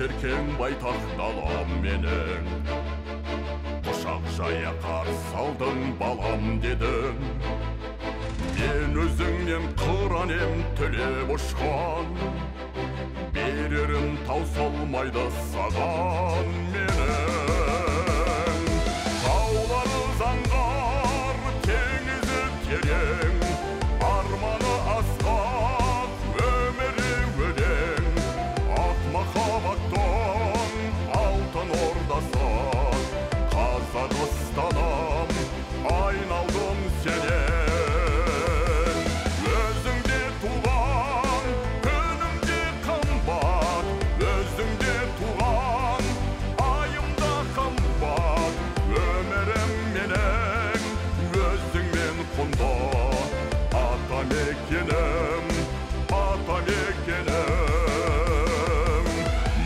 шеркен байтақ далам менің. Құшақ жая қарсы алдың балам дедің. Мен өзіңнен қыран ем тілеп ұшқан, берерін таусылмайды саған менің. Таулары заңғар, теңізі терең, арманы асқақ, өмірі өлең. Ақ махаббаттың алтын ордасы, Қазақстаным, айналдым сенен. Өзіңде туған, күнімде қымбат, өзіңде туған, айымда қымбат. Өмірім менің, өзіңмен құнды, атамекенім, атамекенім.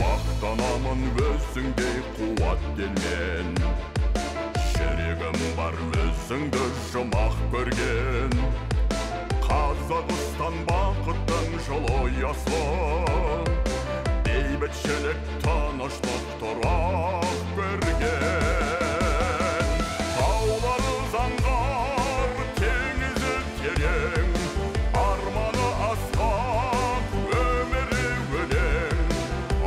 Мақтанамын өзіңдей қуаттермен, жүрегім бар өзіңді жұмақ көрген. Қазақстан бақыттың жылы ұясы, бейбітшілік, тыныштық, тұрақ берген. Таулары заңғар, теңізі терең, арманы асқақ, өмірі өлең.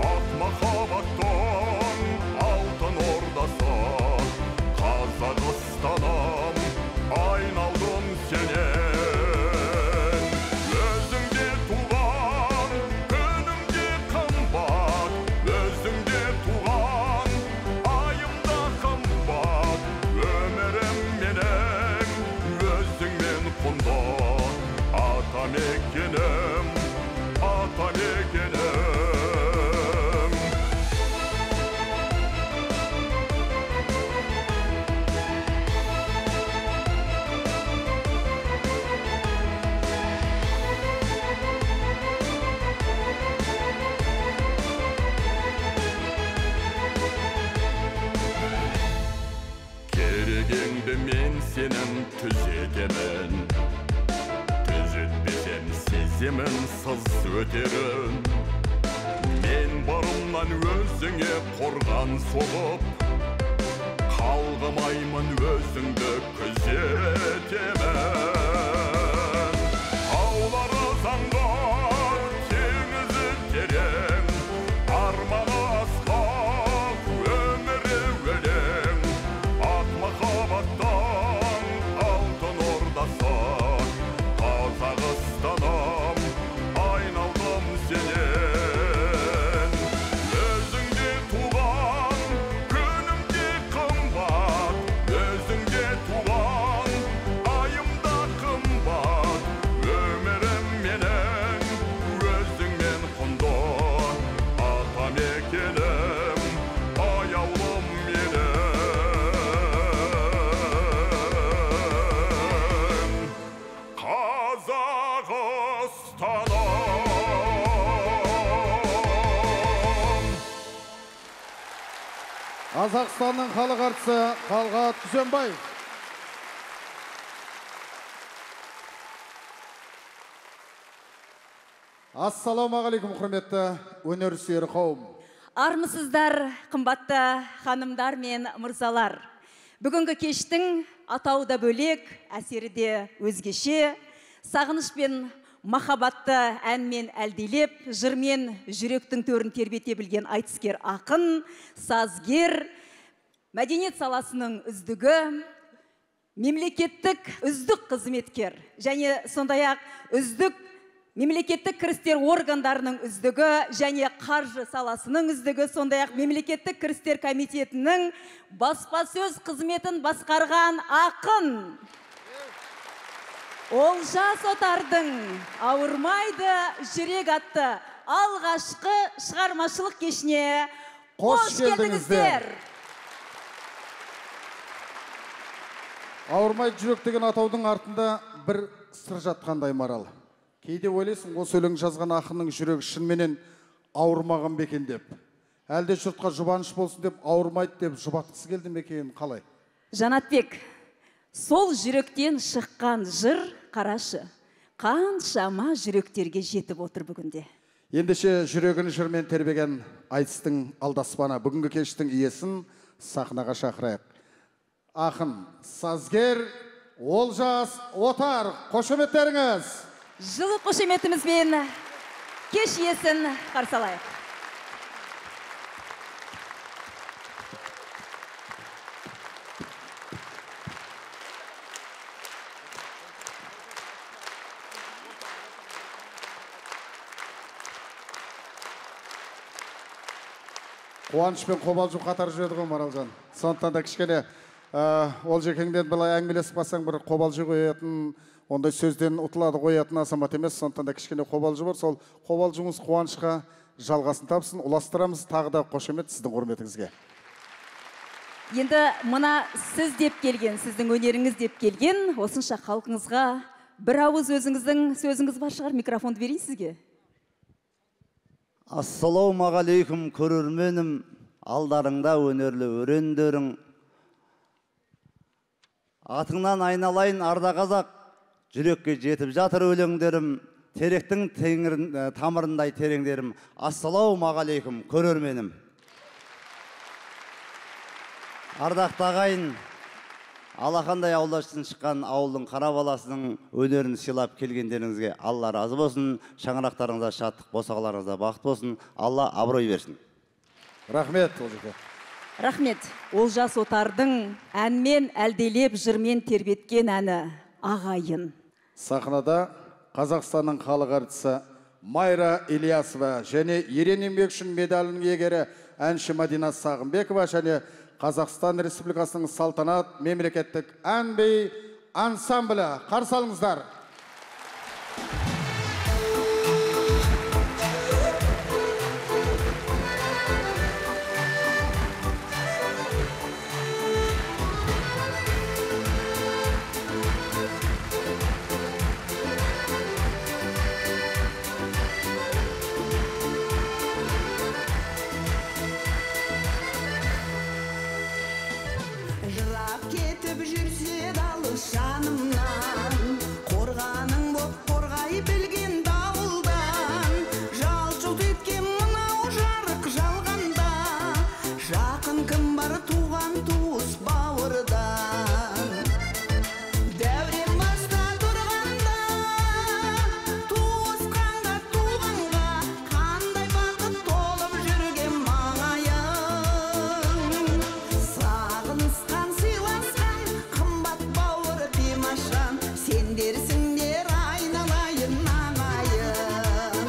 Ақ махаббаттың алтын ордасы, Қазақстаным, айналдым сенен. Өзіңде туған, күнімде қымбат, өзіңде туған, айымда қымбат. Өмірім менің, өзіңмен құнды, атамекенім, атамекенім. Керегеңді мен сенің түзетемін, түзетпесем сеземін сыз өтерін. Мен барымнан өзіңе қорған соғып, қалғымаймын өзіңді күзетемін. Таулары заңғар, теңізі терең, арманы асқақ, өмірі өлең. Ақ махаббаттың алтын ордасы, Қазақстаным, айналдым сенен. Өзіңде туған, күнімде қымбат, өзіңде туған, айымда қымбат. Өмірім менің, өзіңмен құнды, атамекенім, аяулым менің. Қазақстанның халық әртісі Талғат Дүзенбай. Ассалаумағалейкум, құрметті өнерсүйер қауым. Армысыздар, қымбатты ханымдар мен мырзалар. Бүгінгі кештің атауы да бөлек, әсері де өзгеше. Сағыныш пен махаббатты әнмен әлдилеп, жырмен жүректің төрін тербете білген айтыскер ақын, сазгер, мәдениет саласының үздігі, мемлекеттік үздік қызметкер және сондай-ақ үздік мемлекеттік кірістер органдарының үздігі және қаржы саласының үздігі, сондай-ақ мемлекеттік кірістер комитетінің баспасөз қызметін басқарған ақын. Олжас Отардың «Ауырмайды жүрек» атты алғашқы шығармашылық кешіне қош келдіңіздер. Ауырмайды жүрек деген атаудың артында бір сыр жатқандай марал. Кейде ойлайсың, осы өлең жазған ақынның жүрегі шынменен ауырмаған бекен деп. Әлде жұртқа жұбаныш болсын деп ауырмайды деп жұбатқысы келді ме екен, қалай? Жанатбек, сол жүректен шыққан жыр қарашы, қаншама жүректерге жетіп отыр бүгінде. Ендеше жүрегін жырмен тербеген айтыстың алдаспаны бүгінгі кештің иесін сахнаға шақырайық. Ақын, сазгер, Олжас Отар, қошеметтеріңіз. Жылы қошеметімізбен кеш иесін қарсы алайық. Қуаныш пен қобалжу қатар жүреді ғой, Маралжан. Сондықтан да кішкене Олжекеңден былай әңгімелесіп қалсаң бір қобалжу қоятын, ондай сөзден ұтылады қоятын азамат емес. Сондықтан да кішкене қобалжу бар. Сол қобалжуыңыз қуанышқа жалғасын тапсын. Ұластырамыз, тағы да қошемет сіздің құрметіңізге. Енді мына сіз деп келген, сіздің өнеріңіз деп келген, осынша халқыңызға бір ауыз өзіңіздің сөзіңіз бар шығар, микрофонды берейін сізге. Ассалаумағалейкум көрерменім, алдарыңда өнерлі өрендерің. Атыңнан айналайын арда қазақ, жүрекке жетіп жатыр өлеңдерім, теректің тамырындай тереңдерім. Ассалаумағалейкум көрерменім. Ардақты ағайын, алақандай аулаштың шыққан ауылдың қара баласының өнерін сыйлап келгендеріңізге Алла разы болсын. Шаңырақтарыңызда шаттық, босағаларыңызда бақыт болсын. Алла абырой берсін. Рахмет, Олжеке. Рахмет. Олжас Отардың әнмен әлделеп жырмен тербеткен әні ағайын. Сахнада Қазақстанның халық әртісі Майра Ильясова және ерен еңбек үшін медалінің иегері әнші Мадина Сағынбекова және Қазақстан Республикасының салтанат мемлекеттік ән-би ансамблі. Қарсы алыңыздар. Жылап кетіп жүрсе далы жанымнан, қорғаның боп қорғай білген дауылдан, жалт-жұлт еткен мынау жарық жалғанда, жақын кім бар туған туыс бауырдан. Дәурен баста тұрғанда, туысқанға туғанға, қандай бақыт толып жүрген маңайым. Сағынысқан сыйласқан қымбат бауыр пимашан, сендерсіңдер айналайын ағайын.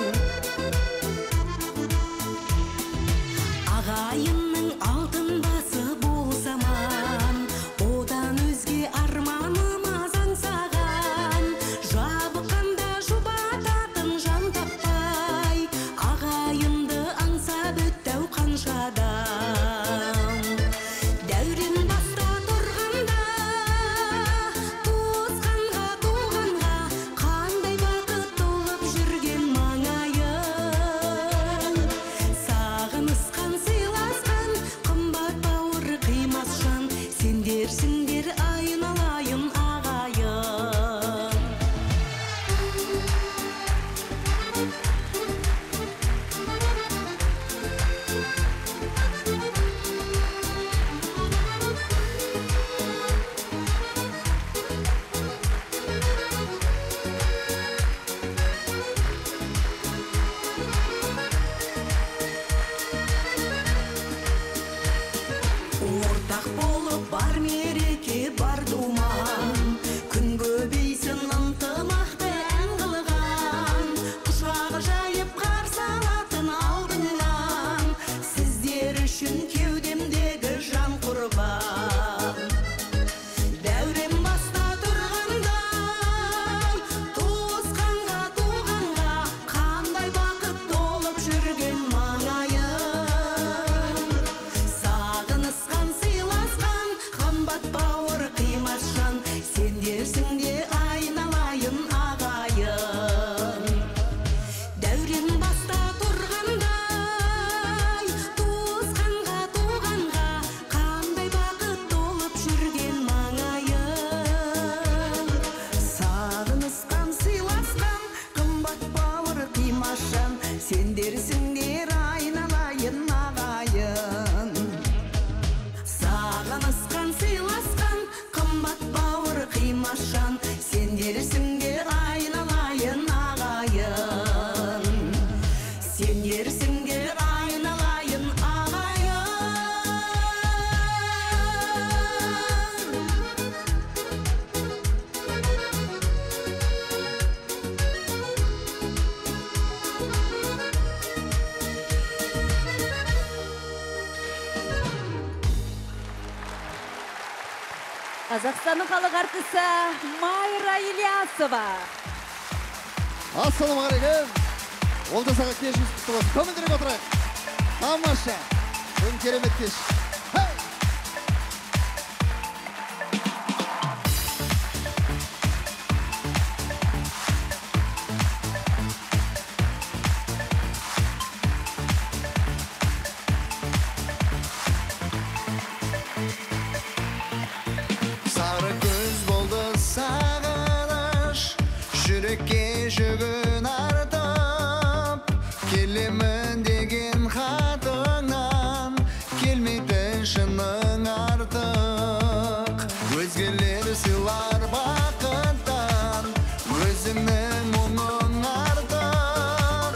Ағайынның алтын басы болсам Қазақстанның халық артисі Майра Ильясова. Ассалаумағалейкум. Олжас аға кешіңіз құтты болсын. Көңілдірек отырайық. Тамаша. Бүгін керемет кеш. Сары көз болды сағыныш, жүрекке жүгін артып, келемін деген хатыңнан, келмейді шының артық. Өзгелер сыйлар бақыттан, өзіңнің мұңың артық.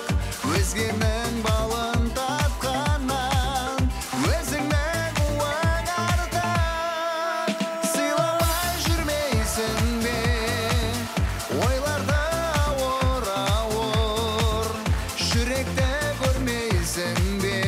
Өзгенің балын тапқаннан, өзіңнің уың артық. Сыйламай жүрмейсің бе, ойларды ауыр-ауыр, жүректі көрмейсің бе,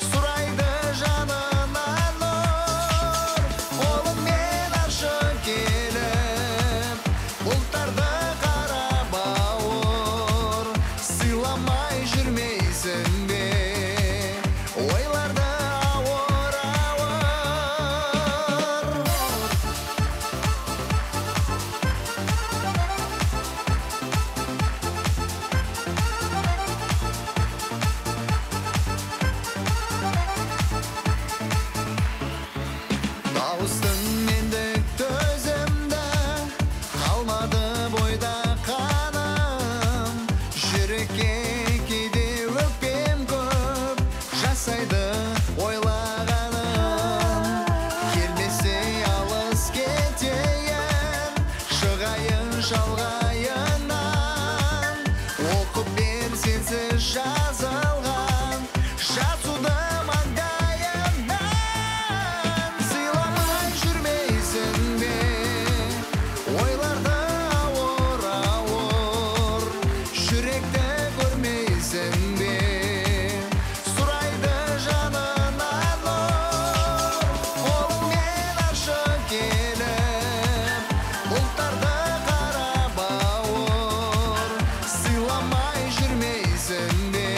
сұрайды жанынан нұр. Қолыңмен ашып келіп, бұлттарды қарап ауыр, сыйламай жүрмейсің бе, ойларды ауыр-ауыр. Дауыстың мендік төзімді, қалмады бойда қаным. Жүрекке кейде өкпем көп, жасайды ойлағаным. Келмесе алыс кетейін, шығайын шалғайынан. Оқып бер сенсіз жазылған, жазуды маңдайымнан. Сыйламай жүрмейсің бе, ойларды ауыр-ауыр, жүректі көрмейсің бе, сұрайды жанынан нұр. Қолыңмен ашып келіп, бұлттарды қарап ауыр, сыйламай жүрмейсің бе,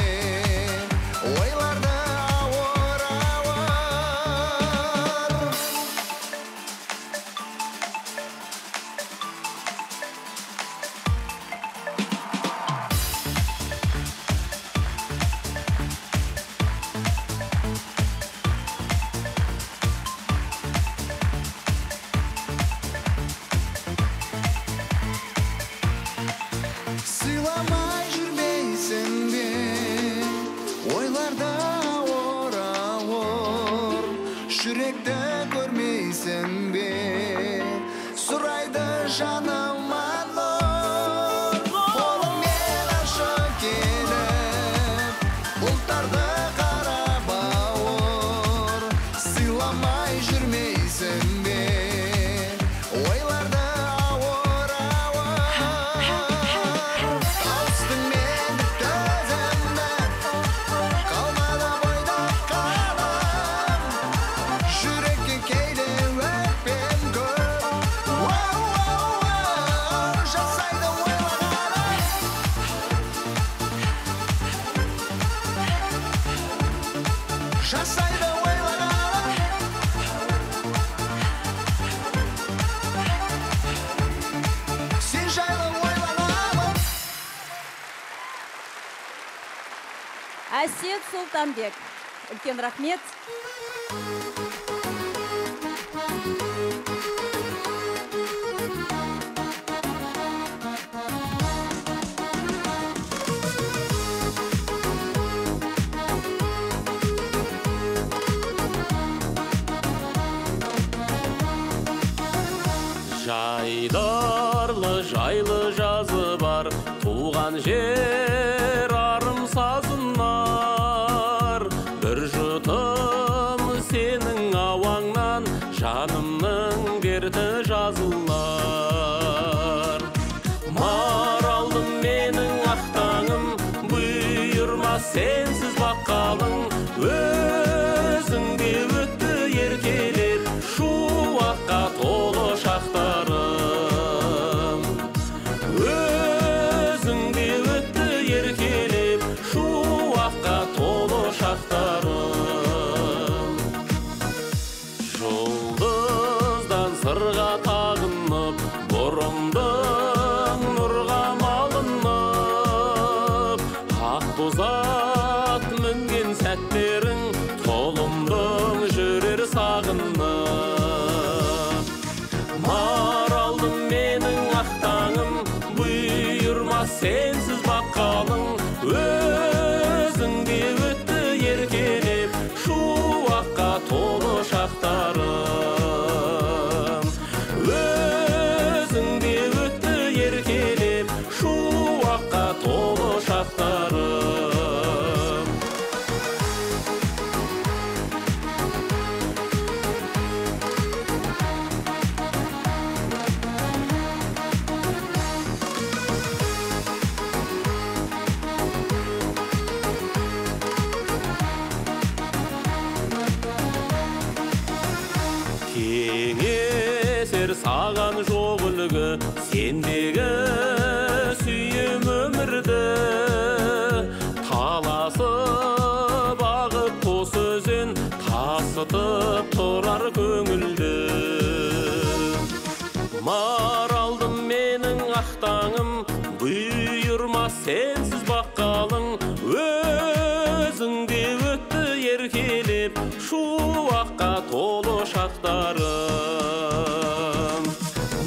ойларды ауыр-ауыр. Сыйламай жүрмейсің бе, ойларды ауыр-ауыр, жүректі көрмейсің бе, сұрайды жанымнан нұр. Қолыңмен ашып келіп, бұлттарды қарап ауыр, сыйламай жүрмейсің бе, ойларды ауыр-ауыр. Дауыстың мендік төзімді, қалмады бойда қаным. Жүрекке кейде өкпем көп, жасайды ойлағаным. Жасайды ойлағаным. Сен жайлы ойлағаным. Әсет Сұлтанбек. Үлкен рахмет. Жайдарлы жайлы жазы бар, туған жер арым сазынар. Бір жұтым сенің ауаңнан, жанымның дерті жазылар. Маралдым менің ақтаңым, бұйырмас сенсіз баққалың. Өзіңде өтті еркелер, шуаққа сағынып. Маралдым менің ақтаңым, бұйырма сенсіз бақалың. Өзіңде өтті еркелеп, шуаққа толы шақтарым. Өзіңде өтті еркелеп, шуаққа толы шақтарым. Кеңесер саған жоқ үлгі, сендегі сүйім өмірді. Таласып ағып қос өзен, тасытып тұрар көңілді. Маралдым менің ақтаңым, бұйырма сенсіз бақалың. Өзіңде өтті еркелеп, шуаққа толы шақтарым.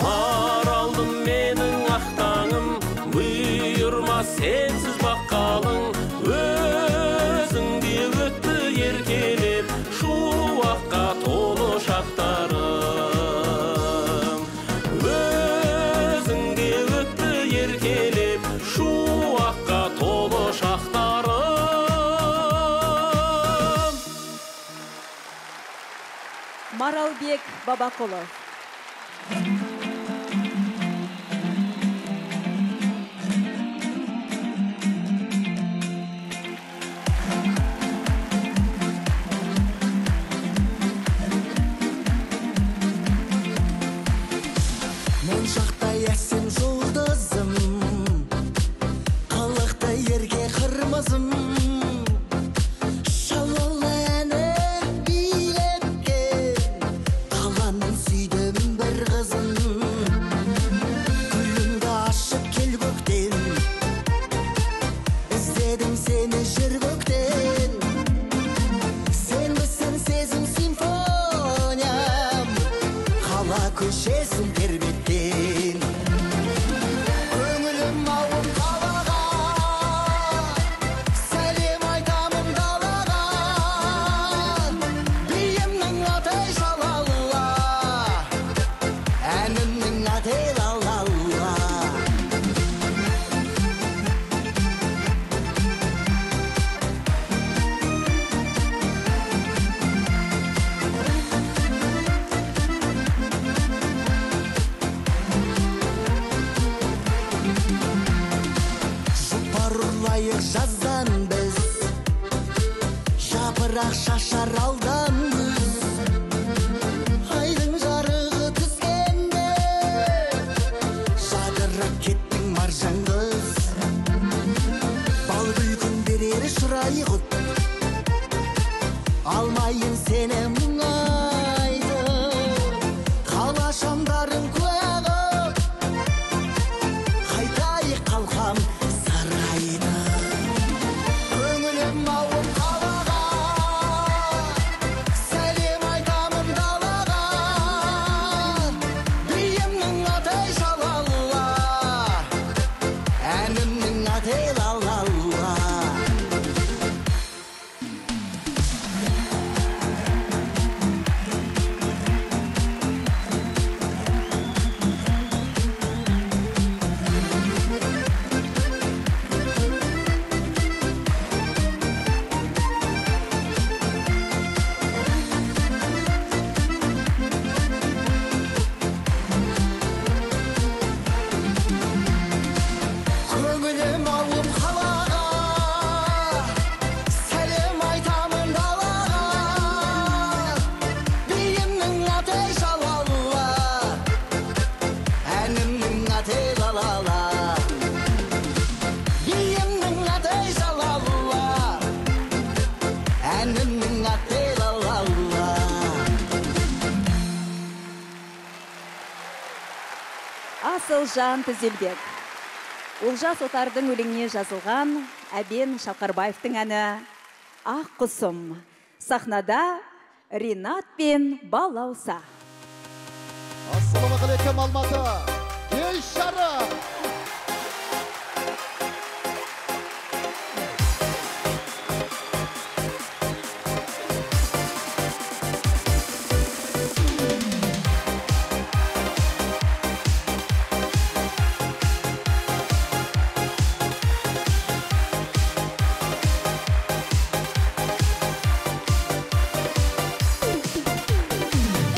Маралдым менің ақтаңым, бұйырма сенсіз бақалың. Өзіңде өтті еркелеп, шуаққа толы шақтарым. Өзіңде өтті еркелеп, шуаққа толы шақтарым. Маралбек Бабақұлов. Моншақтай әсем жұлдызым, қылықты ерге қырмызым. Шалалы әні билеткен, қаланың сүйдім бір қызын. Гүліңді ашып кел көктен, іздедім сені жыр көктен. Сен білсін сезім симфониям, қала көшесін тербеткен. Көңілім ауып қалаға, сәлем айтамын далаға. Биімнің аты жалалла, әнімнің аты лалалла. Жұпар ұрлайық жаздан біз, жапырақ шашар алдан күз. Айдың жарығы түскенде, жадырап кеттің маржан қыз. Бал күлкін берер шырай құт, алмайын сені мұңайды. Қала шамдарын куә қып, қайтайық қалқам сарайды. Көңілім ауып қалаға, сәлем айтамын далаға. Биімнің аты жалалла, әнімнің аты лалалла. Көңілім ауып қалаға, сәлем айтамын далаға. Биімнің аты жалалла, әнімнің аты лалала. Биімнің аты жалалла, әнімнің аты лалала. Асылжан Түзелбек. Олжас Отардың өлеңіне жазылған Әбен Шалқарбаевтың әні «Ақ құсым». Сахнада Ринат пен Балауса. Ассалаумағалейкум Алматы. Кеш жарық.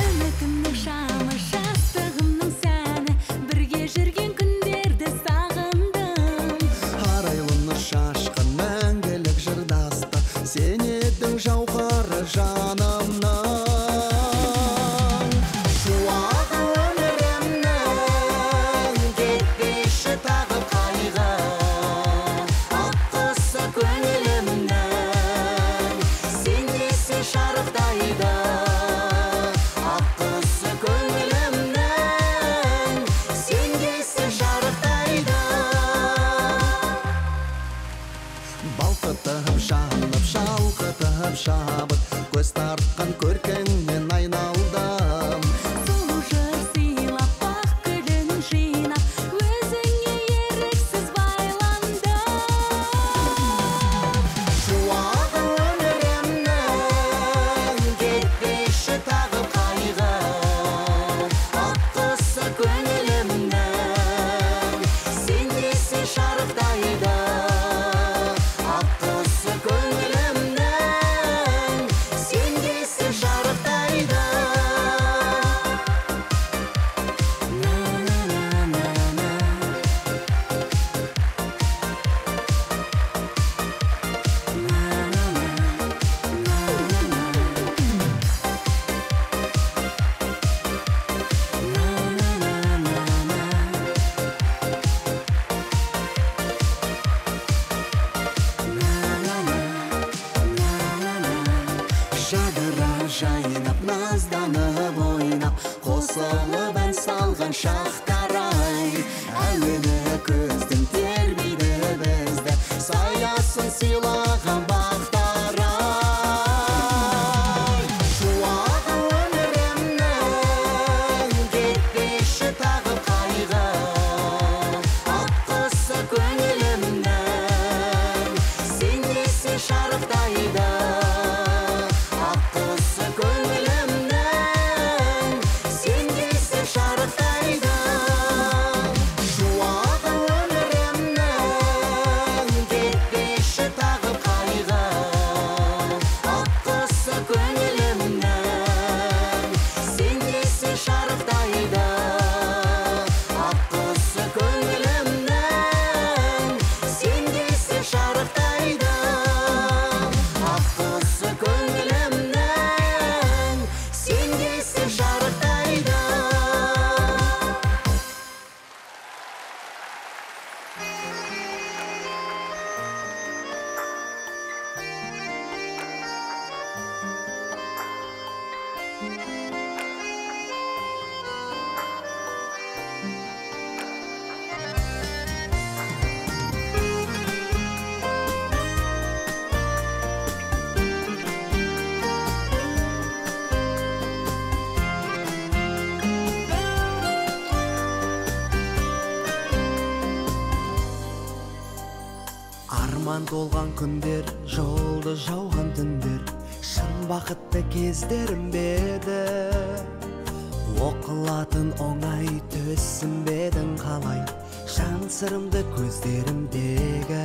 Үмітімнің шамы, жастығымның сәні, бірге жүрген күндерді сағындым. Арайлыны шашқан мәңгілік жырдасты, сен едің жауһары жанымның. Шуағы өмірімнің, кетпеші тағы қайғы, аққысы көңілімнің, сен десе шарықтайды. Аққысы көңілімнің, сен десе шарықтайды. Балқытып жанып, шалқытып шабыт, көз тартқан көркіңнен айналдым. Сұлу жыр сыйлап, бақ гүлін жинап, өзіңе еріксіз байландым. Шуағы өмірімнің, кетпеші тағы қайғы, аққысы көңілімнің, сен десе шарықтайды. Аққысы көңілімнің, сен десе шарықтайды. Жадыра жайнап, назданып ойнап, қосылып ән салған шақтарай. Әуені көздің тербейді бізді, саясын сыйлаған бақтарай. Шуағы өмірімнің, кетпеші тағы қайғы, аққысы көңілімнің, сен десе шарықтайды. Аққысы көңілімнің, сен десе шарықтайды. Шуағы өмірімнің, кетпеші тағы қайғы, аққысы көңілімнің, сен десе шарықтайды. Аққысы көңілімнің, сен десе шарықтайды. Аққысы көңілімнің, сен десе шарықтайды. Арман толған күндер, жолды жауған түндер, шын бақытты кездерім беді. Оқылатын оңай түсінбедің қалай, жан сырымды көздерімдегі.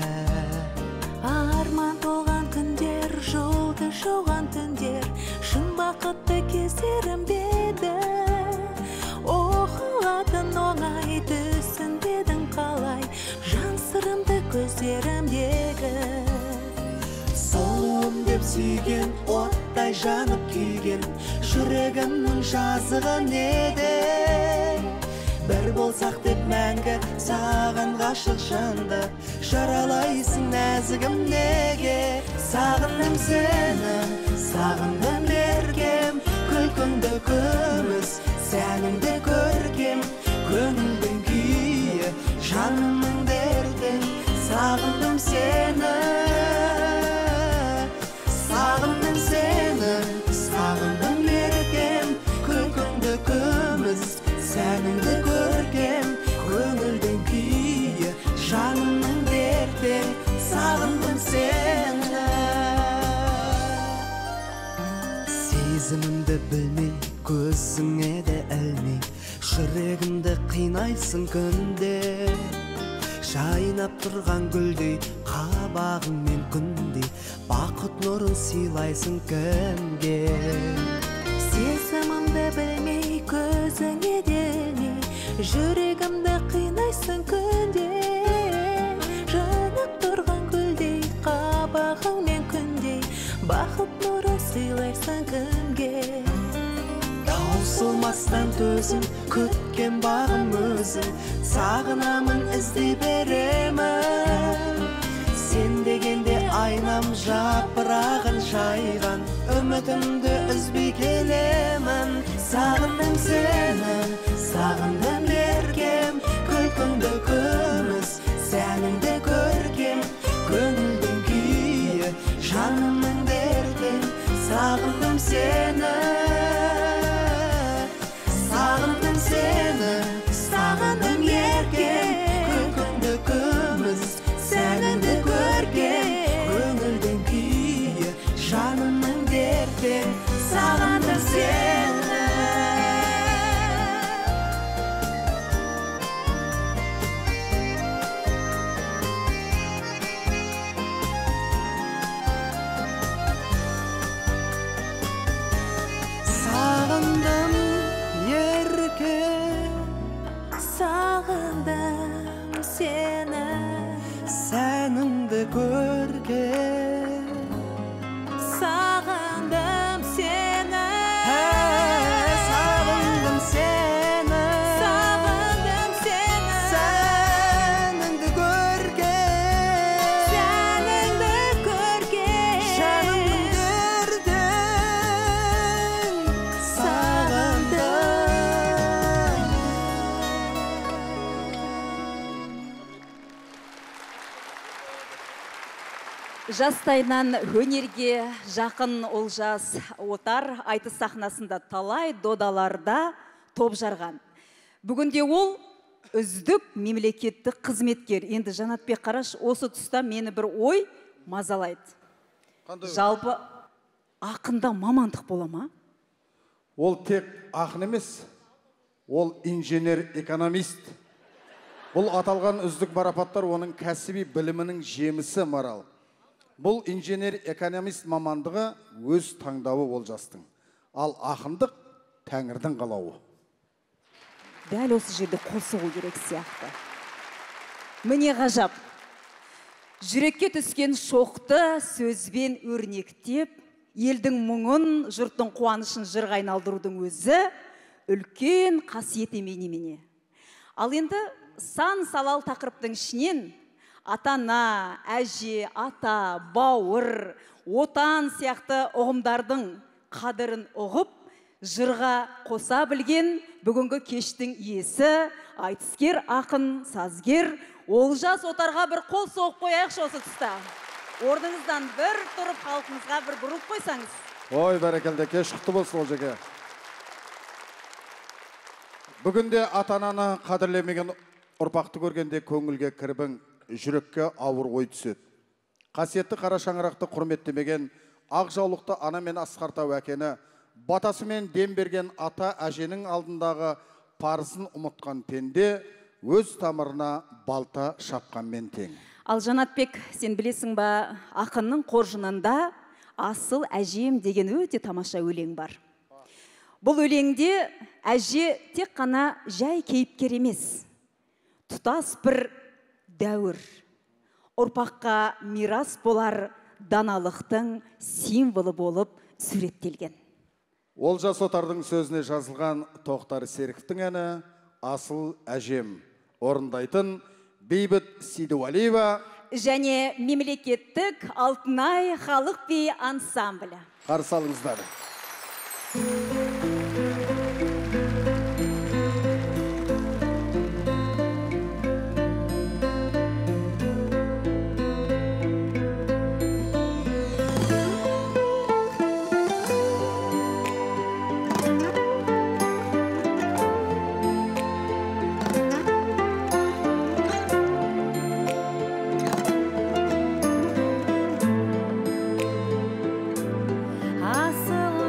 Арман толған күндер, жолды жауған түндер, шын бақытты кездерім беді. Оқылатын оңай түсінбедің қалай, жан сырымды көздерімдегі. Сұлуым деп сүйген, оттай жанып күйген, жүрегімнің жазығы неде? Бір болсақ деп мәңгі, саған ғашық жанды, жаралайсың нәзігім неге? Сағындым сені, сағындым еркем, күлкіңді күміс, сәніңді көркем, көңілдің күйі, жанымның дертің. Сағындым сені, сағындым сені, сағындым көзіңе де ілмей жүрегімді қинайсың күнде жайнап тұрған гүлдей қабағыңмен күндей бақыт нұрын сыйлайсың кімге сезімімді білмей көзіңе де ілмей жүрегімді қинайсың күнде жанып тұрған гүлдей қабағыңмен күндей бақыт нұрын сыйлайсың кімге таусылмастан төзім күткен бағым өзің сағынамын іздей беремін сен дегенде айнам жапырағын жайған үмітімді үзбей келемін сағындым сені сағындым еркем күлкіңді күміс сәніңді көркем көңілдің күйі жанымның дертін сағындым сені сағындым сені сағындым еркем күлкіңді күміс сәніңді көркем көңілдің күйі жанымның дертін сағындым сені сағындым еркем сағындым сені сәніңді көркем сағындым сені сағындым сені сағындым сені сәніңді көркем сәніңді көркем жанымның дертін сағындым Жастайынан өнерге жақын Олжас Отар айтыс сахнасында талай додаларда топ жарған. Бүгінде ол үздік мемлекеттік қызметкер. Енді Жанатбек Қараш осы тұста мені бір ой мазалайды. Жалпы ақында мамандық бола ма? Ол тек ақын емес, ол инженер-экономист. Бұл аталған үздік марапаттар оның кәсіби білімінің жемісі Марал. Бұл инженер-экономист мамандығы өз таңдауы Олжастың. Ал ақындық Тәңірдің қалауы. Дәл осы жерде қол соғу керек сияқты. Міне ғажап. Жүрекке түскен шоқты сөзбен өрнектеп, елдің мұңын, жұрттың қуанышын жырға айналдырудың өзі үлкен қасиет немене. Ал енді сан салал тақырыптың ішінен ата-ана, әже, ата, бауыр, отан сияқты ұғымдардың қадірін ұғып, жырға қоса білген бүгінгі кештің иесі, айтыскер ақын, сазгер Олжас Отарға бір қол соғып қояйықшы осы тұста. Орныңыздан бір тұрып халқыңызға бір бұрып қойсаңыз. Ой, бәрекелді, кеш құтты болсын Олжеке. Бүгінде ата-ананы қадірлемеген ұрпақты көргенде көңілге кірбің, жүрекке ауыр ой түседі. Қасиетті қара шаңырақты құрметтемеген ақ жаулықты ана мен Асқар Тау әкені, батасымен дем берген ата әженің алдындағы парызын ұмытқан пенде өз тамырына балта шапқанмен тең. Ал Жанатбек, сен білесің ба, ақынның қоржынында асыл әжем деген өте тамаша өлең бар. Бұл өлеңде әже тек қана жай кейіпкер емес, тұтас бір дәуір, ұрпаққа мирас болар даналықтың символы болып суреттелген. Олжас Отардың сөзіне жазылған Тоқтар Серіковтің әні «Асыл әжем» орындайтын Бейбіт Сейдуалиева және мемлекеттік Алтынай халық би ансамблі. Қарсы алыңыздар. Асыл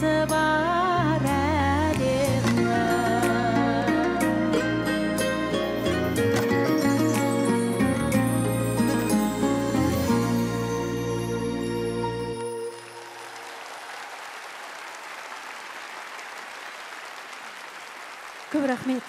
басы бар әлемнің. Көп рахмет.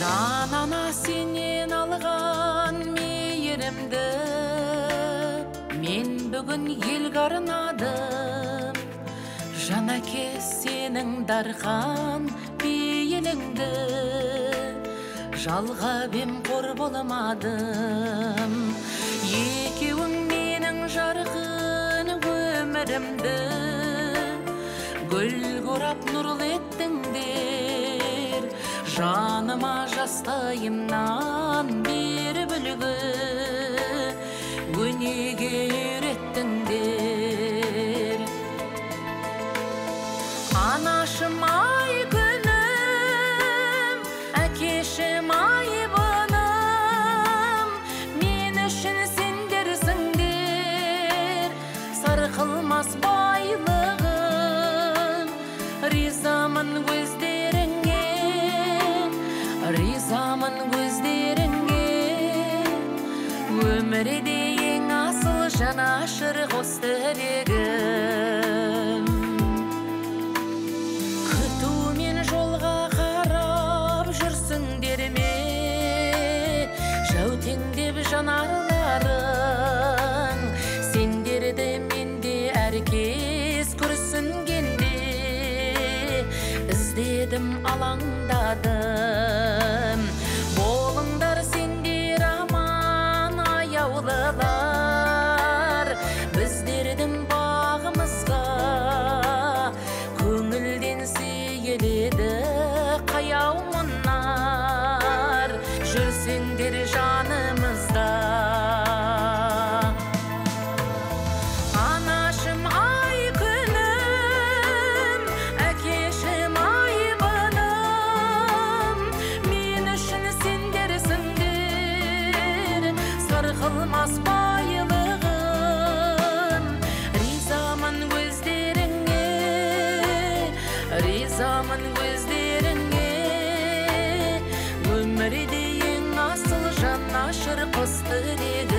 Жанана сенен алған мейірімді мен бүгін елге арнадым. Жанаке сенің дархан пейіліңді жалғап қор болмадым. Екеуің менің жарқын өмірімді гүл қорап нұрлы еттіңдер. Жаныма жастайымнан бері бүлгі өнеге үйреттіңдер. Анашым ай күнім, әкешім айбыным, мен үшін сендерсіңдер, сарқылмас байлығым. Ризамын көздеріңе, ризамын көздеріңе, өмірде ең асыл жанашыр қос тірегім. Күтумен жолға қарап жүрсіңдер ме, жәутеңдеп жанарларың, сендерді менде әркез күрсінгенде, іздедім алаңдадым. Болыңдар сендер аман аяулылар, біздердің бағымызға көңілден сейіледі қаяу мұнар, жүрсеңдер жанымызда. Анашым ай күнім, әкешім айбыным, мен үшін сендерсіңдер, сарқылмас байлығым. Ризамын көздеріңе, ризамын көздеріңе, өмірде ең асыл жанашыр қос тірегім.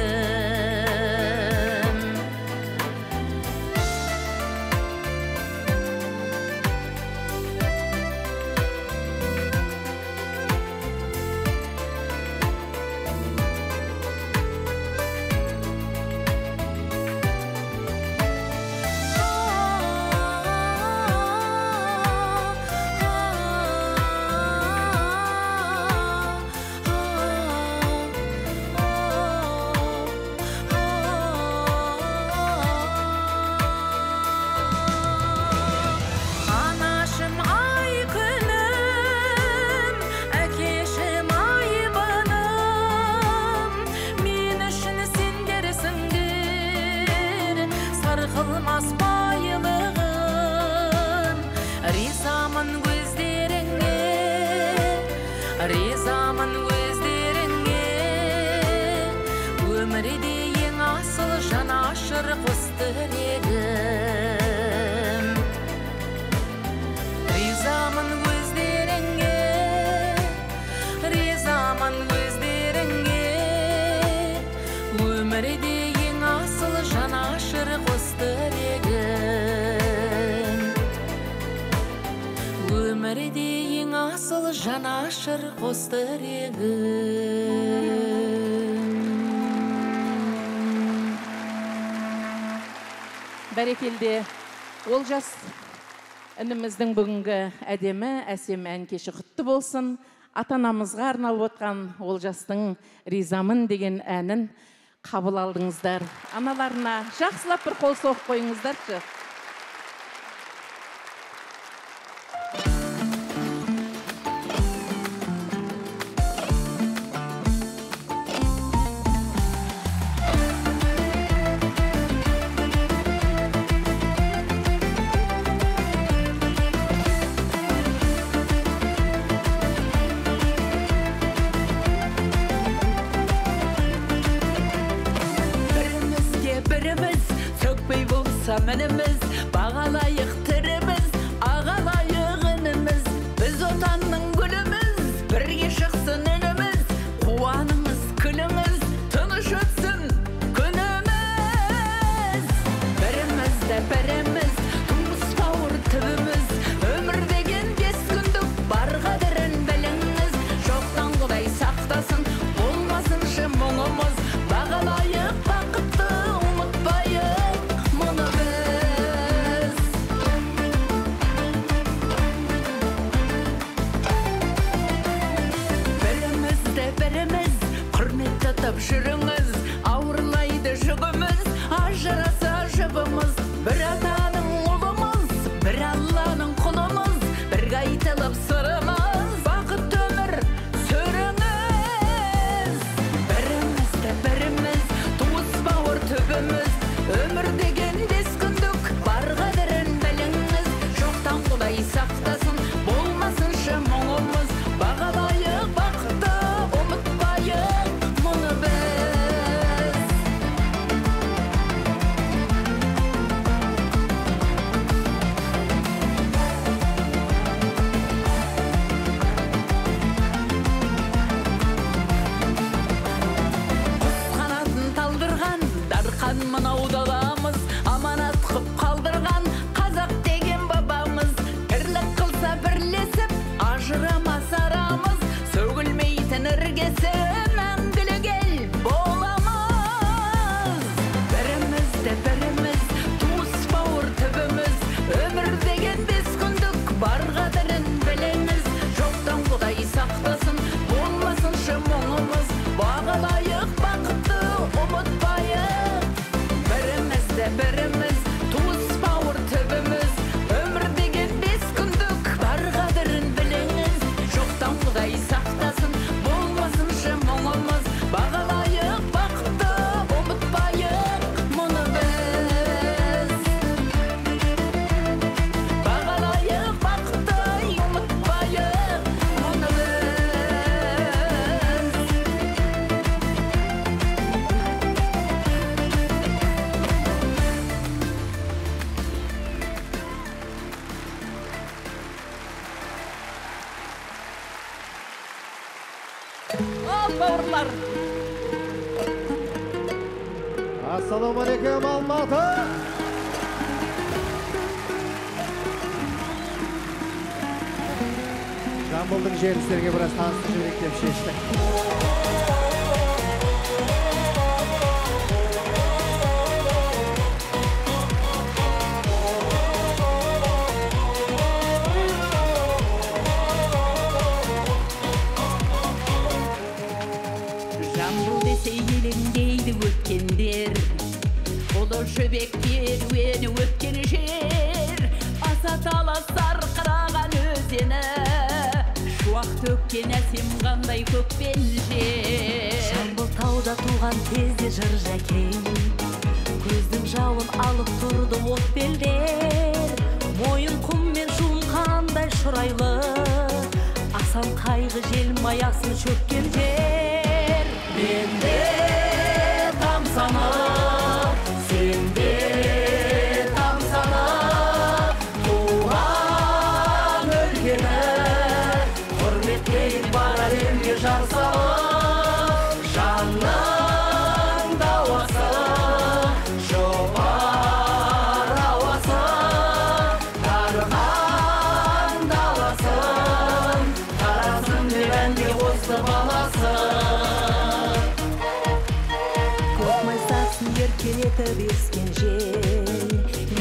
Анашым ай күнім, әкешім айбыным, мен үшін сендерсіңдер, сарқылмас байлығым. Ризамын көздеріңе, ризамын көздеріңе, өмірде ең асыл жанашыр қос тірегім. Ризамын көздеріңе, ризамын көздеріңе, өмірде ең асыл жанашыр қос тірегім. Өмірде ең асыл жанашыр қос тірегім. Бәрекелде, Олжас ініміздің бүгінгі әдемі әсем ән кеші құтты болсын. Ата-анамызға арналып отқан Олжастың ризамын деген әнін қабыл алдыңыздар. Аналарына жақсылап бір қол соғып қойыңыздаршы. болса мініміз, бағалайық тіріміз, ағалайық ініміз. Біз отанның гүліміз, бірге шықсын үніміз, қуаныңыз, күліңіз, тыныш өтсін күніміз. Бірімізді біріміз, туыс бауыр түбіміз, өмір деген 5 күндік бар қадірін біліңіз. Жоқтан Құдай сақтасын, болмасыншы мұңымыз, бағалайық бақытты, ұмытпайық мұны біз. Бірімізді біріміз, құрмет тұтып жүріңіз, ауырлайды жүгіміз, ажыраса жұбымыз. Бір атаның ұлымыз, бір Алланың құлымыз, бірге айтылып сырымыз, бақыт өмір сүріңіз. Бірімізді біріміз, туыс бауыр түбіміз, өмір деген 5 күндік бар қадірін біліңіз. Жоқтан Құдай сақтасын, болмасыншы мұңымыз, бағалайық бақытты, ұмытпайық мұны біз. Қанатын талдырған, дарқан мынау даламыз, аманат қып қалдырған қазақ деген бабамыз. Бірлік қылса бірлесіп, ажырамас арамыз, сөгілмейтін іргесі мәңгілік ел боламыз. Бірімізді біріміз, туыс бауыр түбіміз, өмір деген 5 күндік бар қадірін біліңіз. Жоқтан Құдай сақтасын, болмасыншы мұңымыз, бағалайық бақытты, ұмытпайық. Бірімізді біріміз, туыс бауыр түбіміз, өмір деген 5 күндік бар қадірін біліңіз. Жоқтан Құдай сақтасын, болмасыншы мұңымыз, бағалайық бақытты, ұмытпайық мұны біз. Бағалайық бақытты, ұмытпайық мұны біз. Ал бауырлар. Ассалаумағалейкум, Алматы. Жамбылдың жерін сіздерге біраз таныстырып жіберейік деп шештік. Жамбыл десе елеңдейді өткендер, ұлы жібек керуені өткен жер, аса талас сарқыраған өзені, шуақ төккен әсем қандай көкпен жер. Жамбыл тауда туған тезде жыр жәкең, көздің жауын алып тұрды от белдер, мойын құм мен шуым қандай шұрайлы, асан қайғы желмаясын шөккен жер. Менде тамсана, сенде тамсана, туған өлкені құрметтейік бар әлемге жар салып. Жанның дауасы, жопар ауасы, тарған даласын, таразым деп әнге қосты баласын. Көк майсасын еркелетіп ескен жер,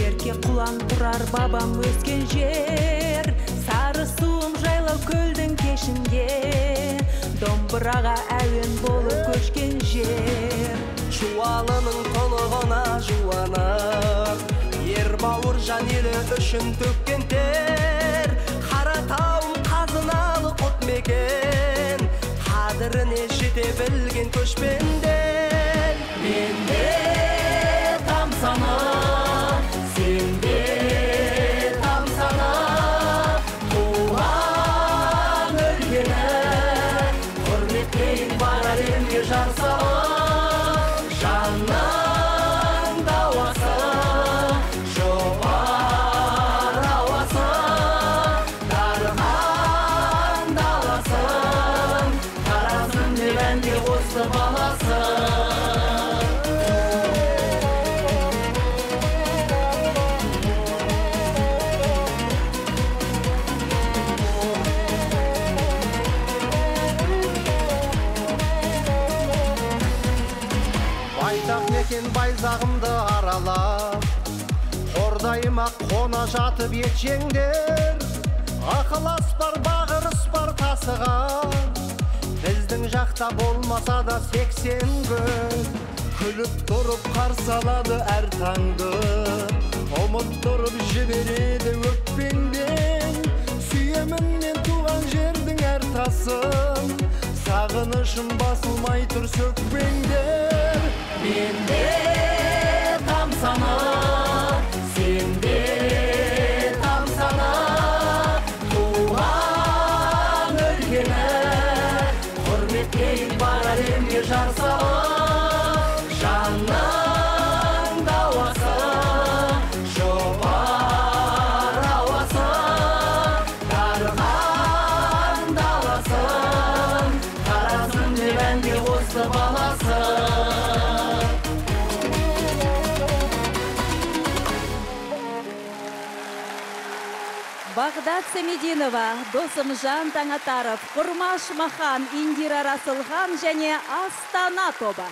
ерке құлан тұрар бабам өскен жер, сары суым жайлау көлдің кешінде, домбыраға әуен болып көшкен жер. Жуанының тұнығына жуанып, ер бауыр жан елі үшін төккен тер, Қаратауым қазыналы құт мекен, қадіріне жете білген көшпендер. Менде тамсана, сенде тамсана, туған өлкені құрметтейік бар әлемге жар салып. Жанның дауасы, екен байзағымды аралап, қордайыма қона жатып етшеңдер, ақылас бар, бағырыс бар тасыға. Біздің жақта болмаса да 80 күн, күліп тұрып қарсы алады әр таңды, ұмыттырып жібереді өкпеңден. Сүйемін мен туған жердің әр тасын, сағынышым басылмай тұр сөкпеңдер. Менде тамсана, сенде тамсана, туған өлкені құрметтейік бар әлемге жар салып. Жанның дауасы, шопар ауасы, дарыған даласын, қарасын деп әнге қосты баласы. Бағдат Самединова, Досымжан Таңатаров, Құрмаш Махан, Индира Расылхан және Астана тобы.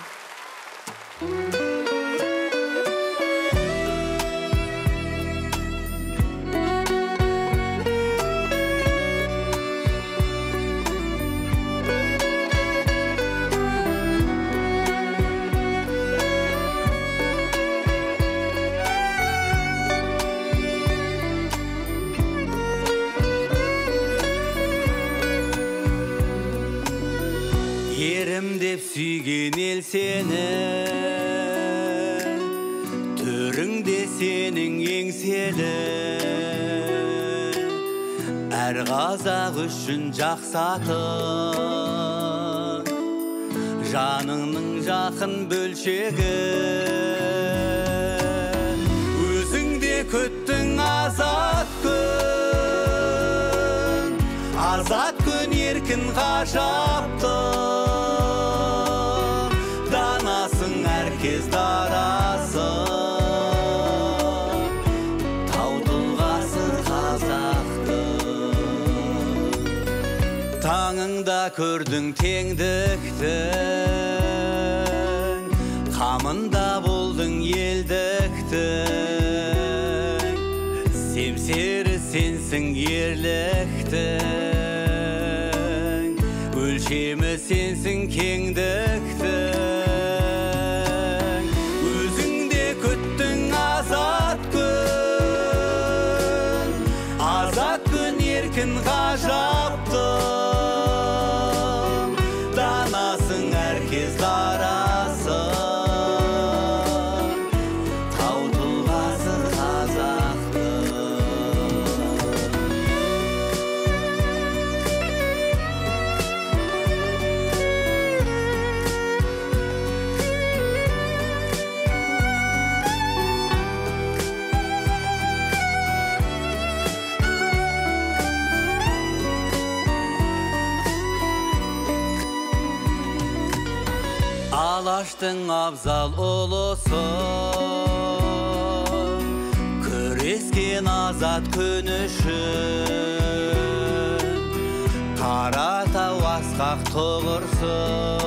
Деп сүйген ел сені, түріңде сенің еңселі, әр қазақ үшін жақсы атын, жаныңның жақын бөлшегі. Өзіңде күттің азат күн еркін ғажапты. Әркез дарасы, тау тұлғасы қазақты. Таңыңда көрдің теңдіктің, қамында болдың елдіктің. Семсері сенсің ерліктің, өлшемі сенсің кеңдіктің. Еркін ғажаптың, данасың әркез дарасың, тау тұлғасы Алаштың абзал ұлысын, күрескен азат күн үшін. Қаратау асқақ тұғырсын,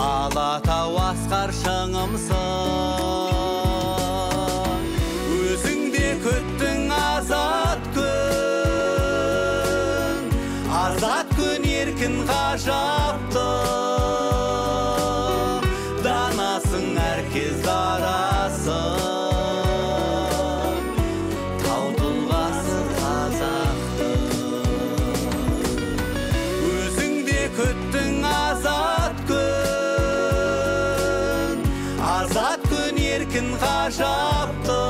Алатау асқар шыңымсын. Өзіңде күттің азат күн еркін ғажапты. Данасың әркез дарасың, тау тұлғасы қазақты. Өзіңде күттің азат күн еркін ғажапты.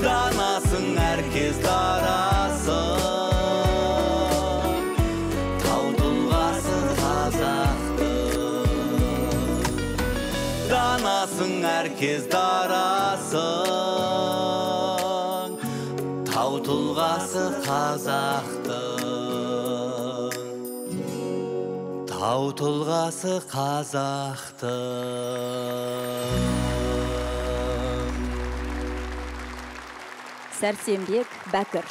Данасың әркез дарасың, данасың әркез дарасың, тау тұлғасы қазақтың, тау тұлғасы қазақтың. Сәрсенбек Бәкір.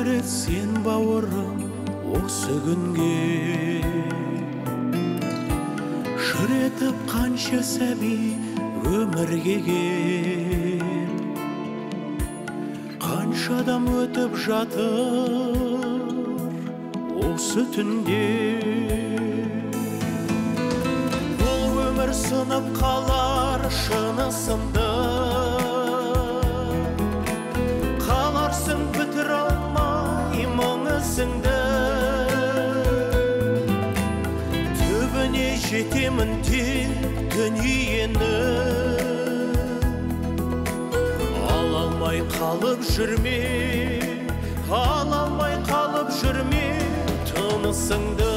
рет сен бауырым осы күнге шыр етіп қанша сәби өмірге кеп қанша адам өтіп жатыр осы түнде бұл өмір сынып қалар шынысында қаларсың бітір алмай мұңысыңды түбіне жетемін тек дүниені ала алмай қалып жүрме ала алмай қалып жүрме тынысыңды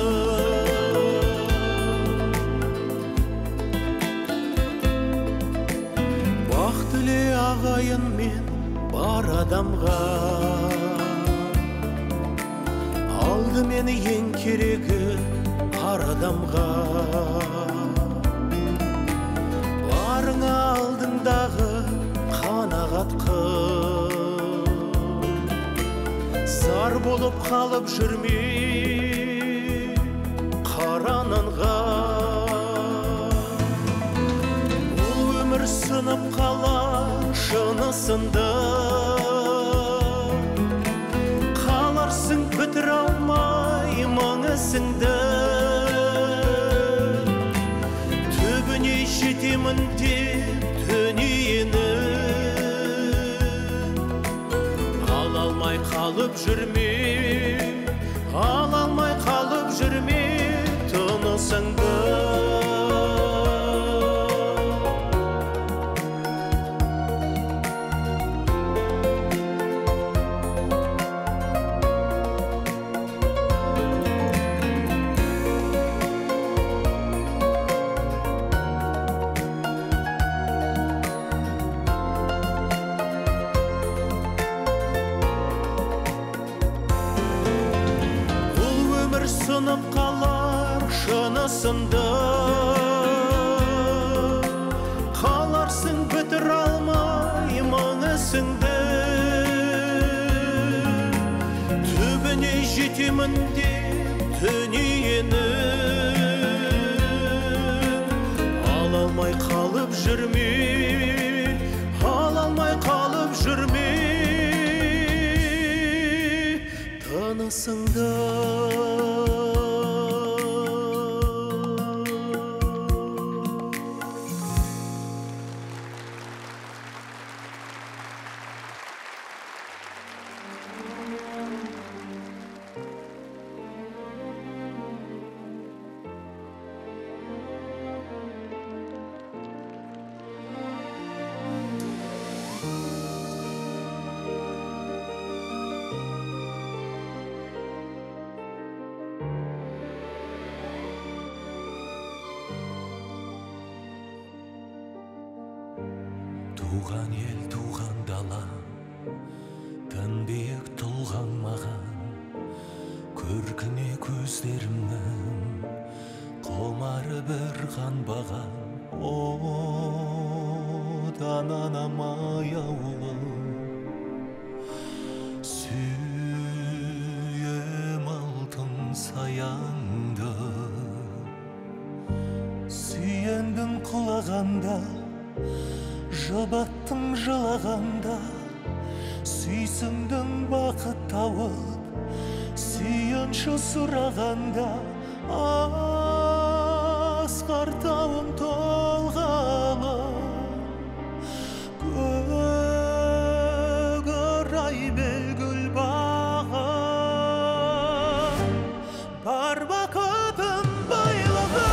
бақ тіле ағайын мен бар адамға алдымен ең керегі ар адамға барыңа алдыңдағы қанағат қыл зар болып қалып жүрме қарананға бұл өмір сынып қалар шынысында қаларсың бітір алмай мұңысыңды түбіне жетемін деп дүниені ала алмай қалып жүрме ала алмай қалып жүрме тынысыңды сынып қалар шынысында қаларсың бітір алмай мұңысыңды түбіне жетемін деп дүниені ала алмай қалып жүрме ала алмай қалып жүрме тынысыңды туған ел туған дала тын биік тұлғаң маған көркіңе көздерімнің құмары бір қанбаған одан анам аяулы сүйем алтын саянды сүйендің құлағанда жұбаттың жылағанда сүйсіңдің бақыт тауып сүйінші сұрағанда асқар тауым толғалы көгірай белгіл бағы бар бақытым байлығы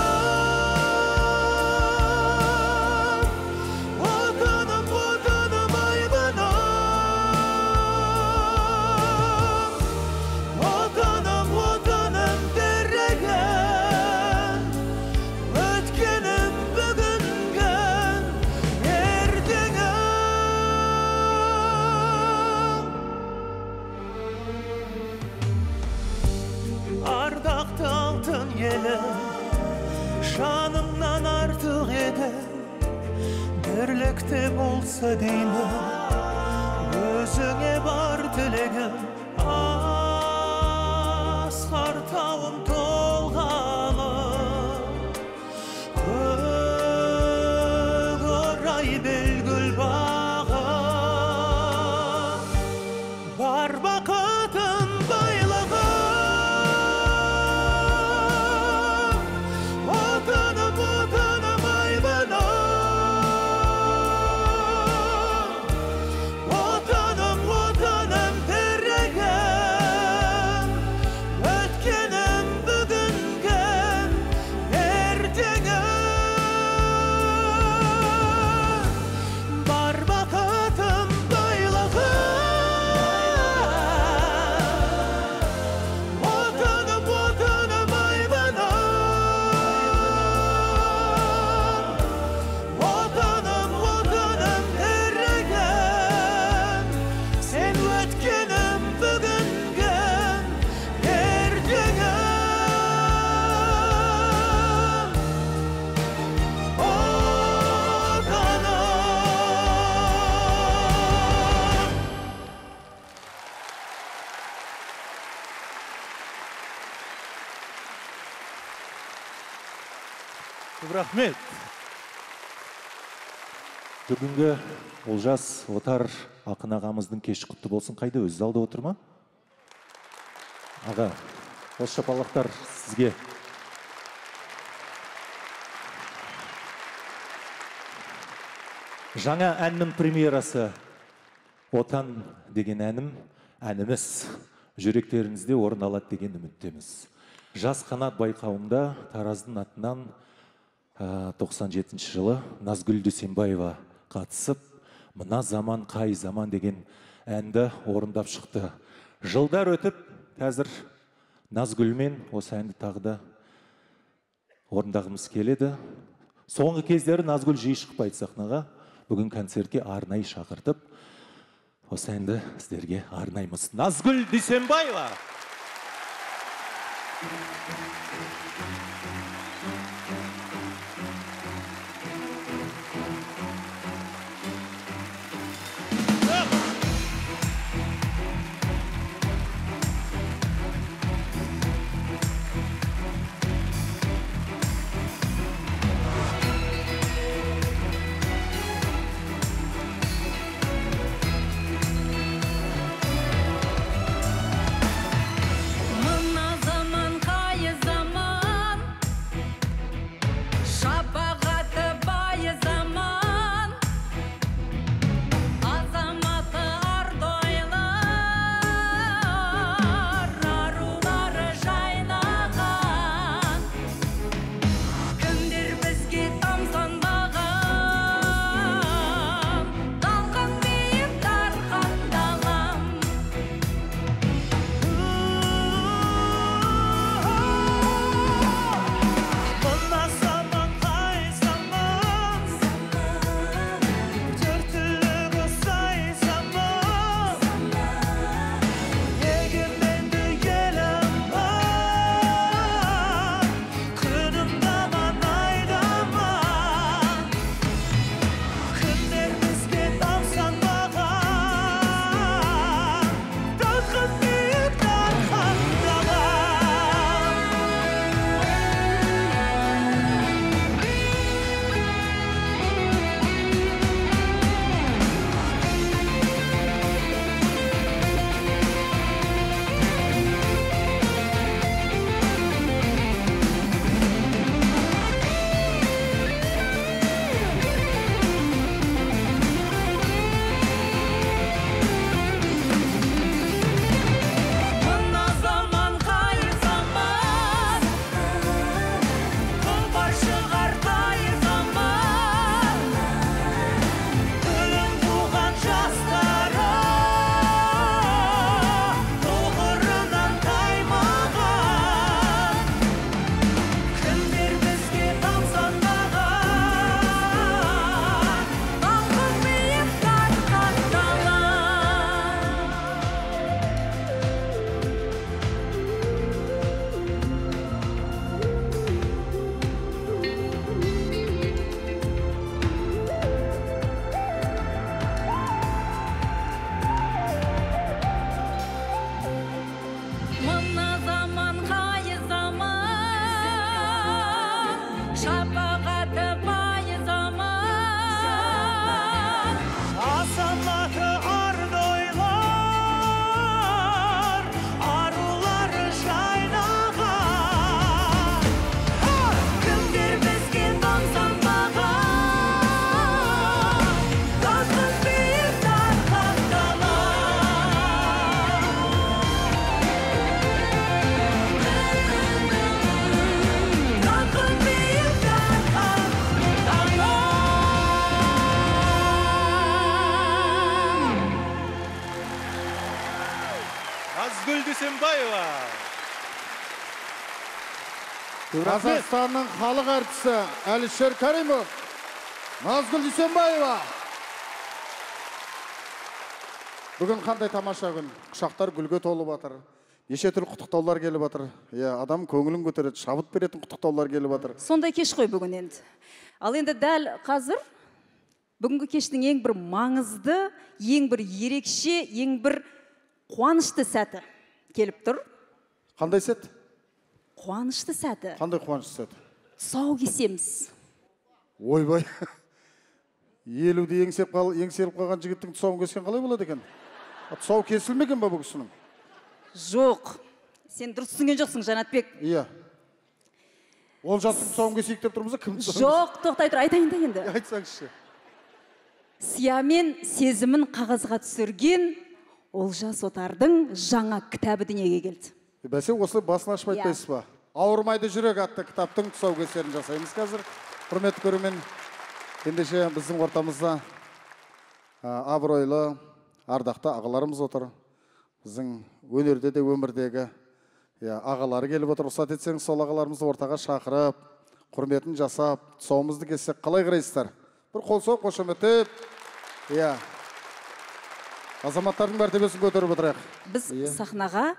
жанымнан артық еді бірлікте болса деймін өзіңе бар тілегім толғағы көк орай белгіл бағы бар бақытын байлығы отыным отыным айбыны отыным отыным тірегім өткенім бүгінгім ертеңім бар бақытым байлығы отыным отыным айбыны отыным отыным тірегім сен өткенім бүгінгім ертеңім Көп рахмет. Бүгінгі Олжас Отар ақын ағамыздың кеші құтты болсын. Қайда, өз залда отыр ма? Аға, қос шапалақтар сізге. Жаңа әннің премьерасы Отан деген әніміз жүректеріңізде орын алады деген үміттеміз. Жас қанат байқауында Тараздың атынан 97 жылы Назгүл Дүйсенбаева қатысып, «Мына заман қай заман» деген әнді орындап шықты. Жылдар өтіп, қазір Назгүлмен осы әнді тағы да орындағымыз келеді. Соңғы кездері Назгүл жиі шықпайды сахнаға. Бүгін концертке арнайы шақыртып, осы әнді сіздерге арнаймыз. Назгүл Дүйсенбаева! Мына заман қай заман Назгүл Дүйсенбаева. Қазақстанның халық әртісі Әлішер Кәрімов, Назгүл Дүйсенбаева. Бүгін қандай тамаша күн. Құшақтар гүлге толып жатыр. Неше түрлі құттықтаулар келіп жатыр. Адам көңілін көтереді, шабыт беретін құттықтаулар келіп жатыр. Сондай кеш қой бүгін енді. Ал енді дәл қазір бүгінгі кештің ең бір маңызды, ең бір ерекше, ең бір қуанышты сәті келіп тұр. Қандай сәт? Қуанышты сәті. Қандай қуанышты сәті? Тұсау кесеміз. Ойбай. 50-де еңселіп қалған жігіттің тұсауын кескен қалай болады екен? Тұсау кесілмеген ба бұл кісінің? Жоқ. Сен дұрыс түсінген жоқсың, Жанатбек. Иә. Ол жастың тұсауын кесейік деп тұрмыз, кім тұсауын? Жоқ, тоқтай тұр, айтайын да енді. Айтсаңызшы. Сиямен сезімін қағазға түсірген Олжас Отардың жаңа кітабы дүниеге келді. Бәсе, осы басын ашып айтпайсыз ба? Ауырмайды жүрек атты кітаптың тұсаукесерін жасаймыз қазір. Құрметті көрермен, ендеше біздің ортамызда абыройлы, ардақты ағаларымыз отыр. Біздің өнерде де өмірдегі ағалары келіп отыр. Рұқсат етсеңіз, сол ағаларымызды ортаға шақырып, құрметін жасап, тұсауымызды кессек қалай қарайсыздар? Бір қол соқ, қошеметтеп. Азаматтардың мәртебесін көтеріп отырайық. Біз сахнаға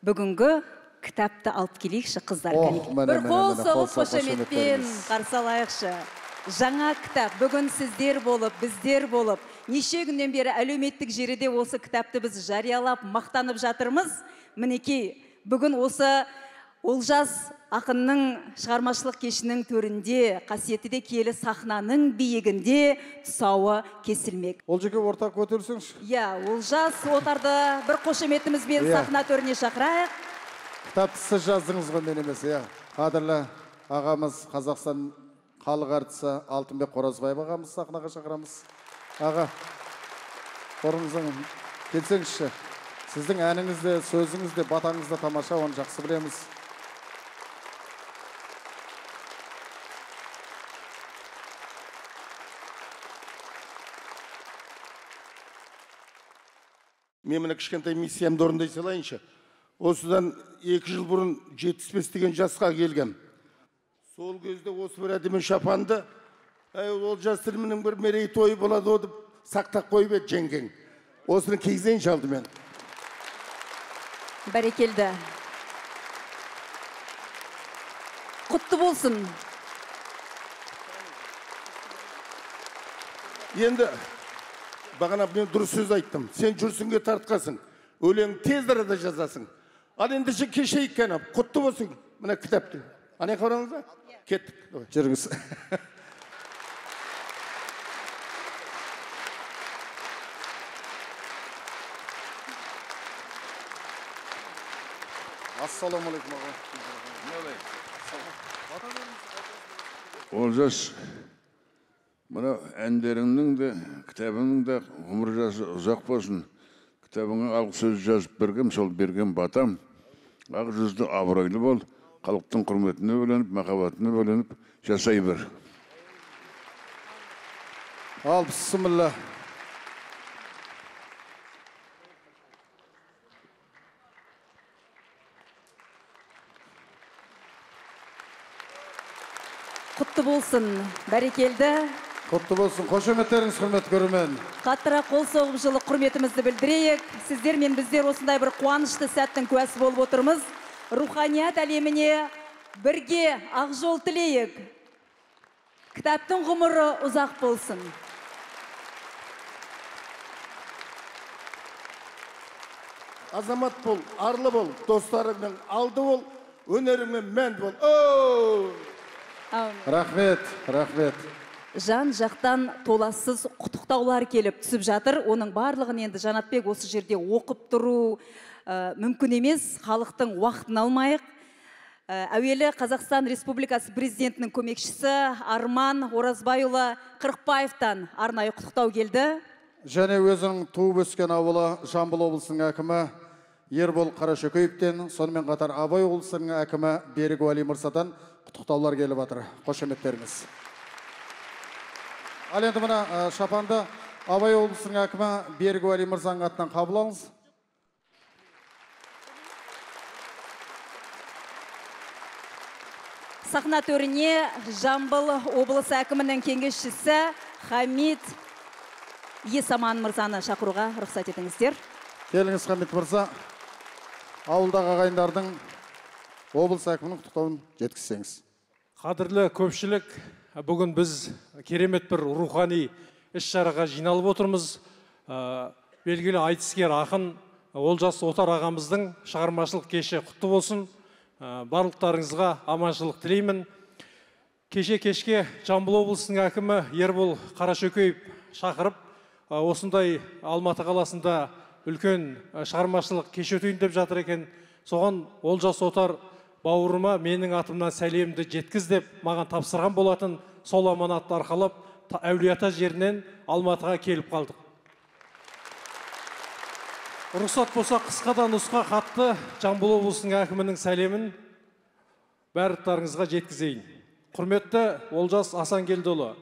бүгінгі кітапты алып келейікші, қыздар. Бір қол соғып қошеметпен қарсы алайықшы. Жаңа кітап, бүгін сіздер болып, біздер болып, неше күннен бері әлеуметтік желіде осы кітапты біз жариялап, мақтанып жатырмыз. Мінекей, бүгін осы Олжас ақынның шығармашылық кешінің төрінде, қасиетті де киелі сахнаның биігінде тұсауы кесілмек. Ол жеке ортақ көтерсеңші. Олжас Отарды бір қошеметімізбен сахна төріне шақырайық. Кітапты сіз жаздыңыз ғой, мен емес. Қадірлі ағамыз, Қазақстан халық әртісі Алтынбек Қоразбаев ағамыз сахнаға шақырамыз. Аға, орныңыздан келсеңізші. Сіздің әніңіз де, сөзіңіз де, батаңыз да тамаша, оны жақсы білеміз. Мен мына кішкентай миссиямды орындай салайыншы. Осыдан 2 жыл бұрын 75 деген жасқа келгем. Сол кезде осы бір әдемі шапанды, Олжас Тілмінің бір мерейтойы болады деп сақтап қойып еді жеңгең. Осыны кигізейінші алды мен. Бәрекелді. Құтты болсын. Енді бағана мен дұрыс сөз айттым. Сен жүрсінге тартқасың. Өлең тез арада жазасың. Ал енді кешейік кәнап. Құтты болсын. Мына кітапты. Ане қараңызда? Кеттік. Жүргіз. Ассаламалейкум аға. Олжас, мына әндеріңнің де, кітабыңның да ғұмыр жасы ұзақ болсын. Кітабыңа алғы сөз жазып бергем, сол берген батам. Ақ жүзді абыройлы бол, халықтың құрметіне бөленіп, махаббатына бөленіп, жасай бер. Ал, бісміллә. Құтты болсын, бәрекелді. Құтты болсын, қошеметтеріңіз, құрметті көрермен. Қаттырақ қол соғып жылы құрметімізді білдірейік. Сіздер мен біздер осындай бір қуанышты сәттің куәсі болып отырмыз. Руханият әлеміне бірге ақ жол тілейік. Кітаптың ғұмыры ұзақ болсын. Азамат бол, арлы бол, достарыңның алды бол, өнеріңмен мән бол. Рахмет, рахмет. Жан жақтан толассыз құттықтаулар келіп түсіп жатыр. Оның барлығын енді Жанатбек осы жерде оқып тұру мүмкін емес, халықтың уақытын алмайық. Әуелі Қазақстан Республикасы президентінің көмекшісі Арман Оразбайұлы Қырықбаевтан арнайы құттықтау келді. Және өзінің туып өскен ауылы Жамбыл облысының әкімі Ербол Қарашөкеевтен, сонымен қатар Абай облысының әкімі Берік Уәли Мырзадан құттықтаулар келіп жатыр. Қошеметтеріңіз. Ал енді мына шапанды Абай облысының әкімі Берік Уәли Мырзаның атынан қабыл алыңыз. сахна төріне Жамбыл облысы әкімінің кеңесшісі Хамид Есаман мырзаны шақыруға рұқсат етіңіздер. Келіңіз, Хамид мырза, ауылдағы ағайындардың облыс әкімінің құттықтауын жеткізсеңіз. Қадірлі көпшілік, бүгін біз керемет бір рухани іс-шараға жиналып отырмыз. Белгілі айтыскер ақын Олжас Отар ағамыздың шығармашылық кеші құтты болсын. Барлықтарыңызға аманшылық тілеймін. Кешке Жамбыл облысының әкімі Ербол Қарашөкеев шақырып, осындай Алматы қаласында үлкен шығармашылық кеш өтейін деп жатыр екен. Соған Олжас Отар бауырыма менің атымнан сәлемді жеткіз деп маған тапсырған болатын. Сол аманатты арқалап, Әулиеата жерінен Алматыға келіп қалдық. Рұқсат болса қысқада нұсқа хатты Жамбыл облысының әкімінің сәлемін барлықтарыңызға жеткізейін. Құрметті Олжас Асангелдіұлы,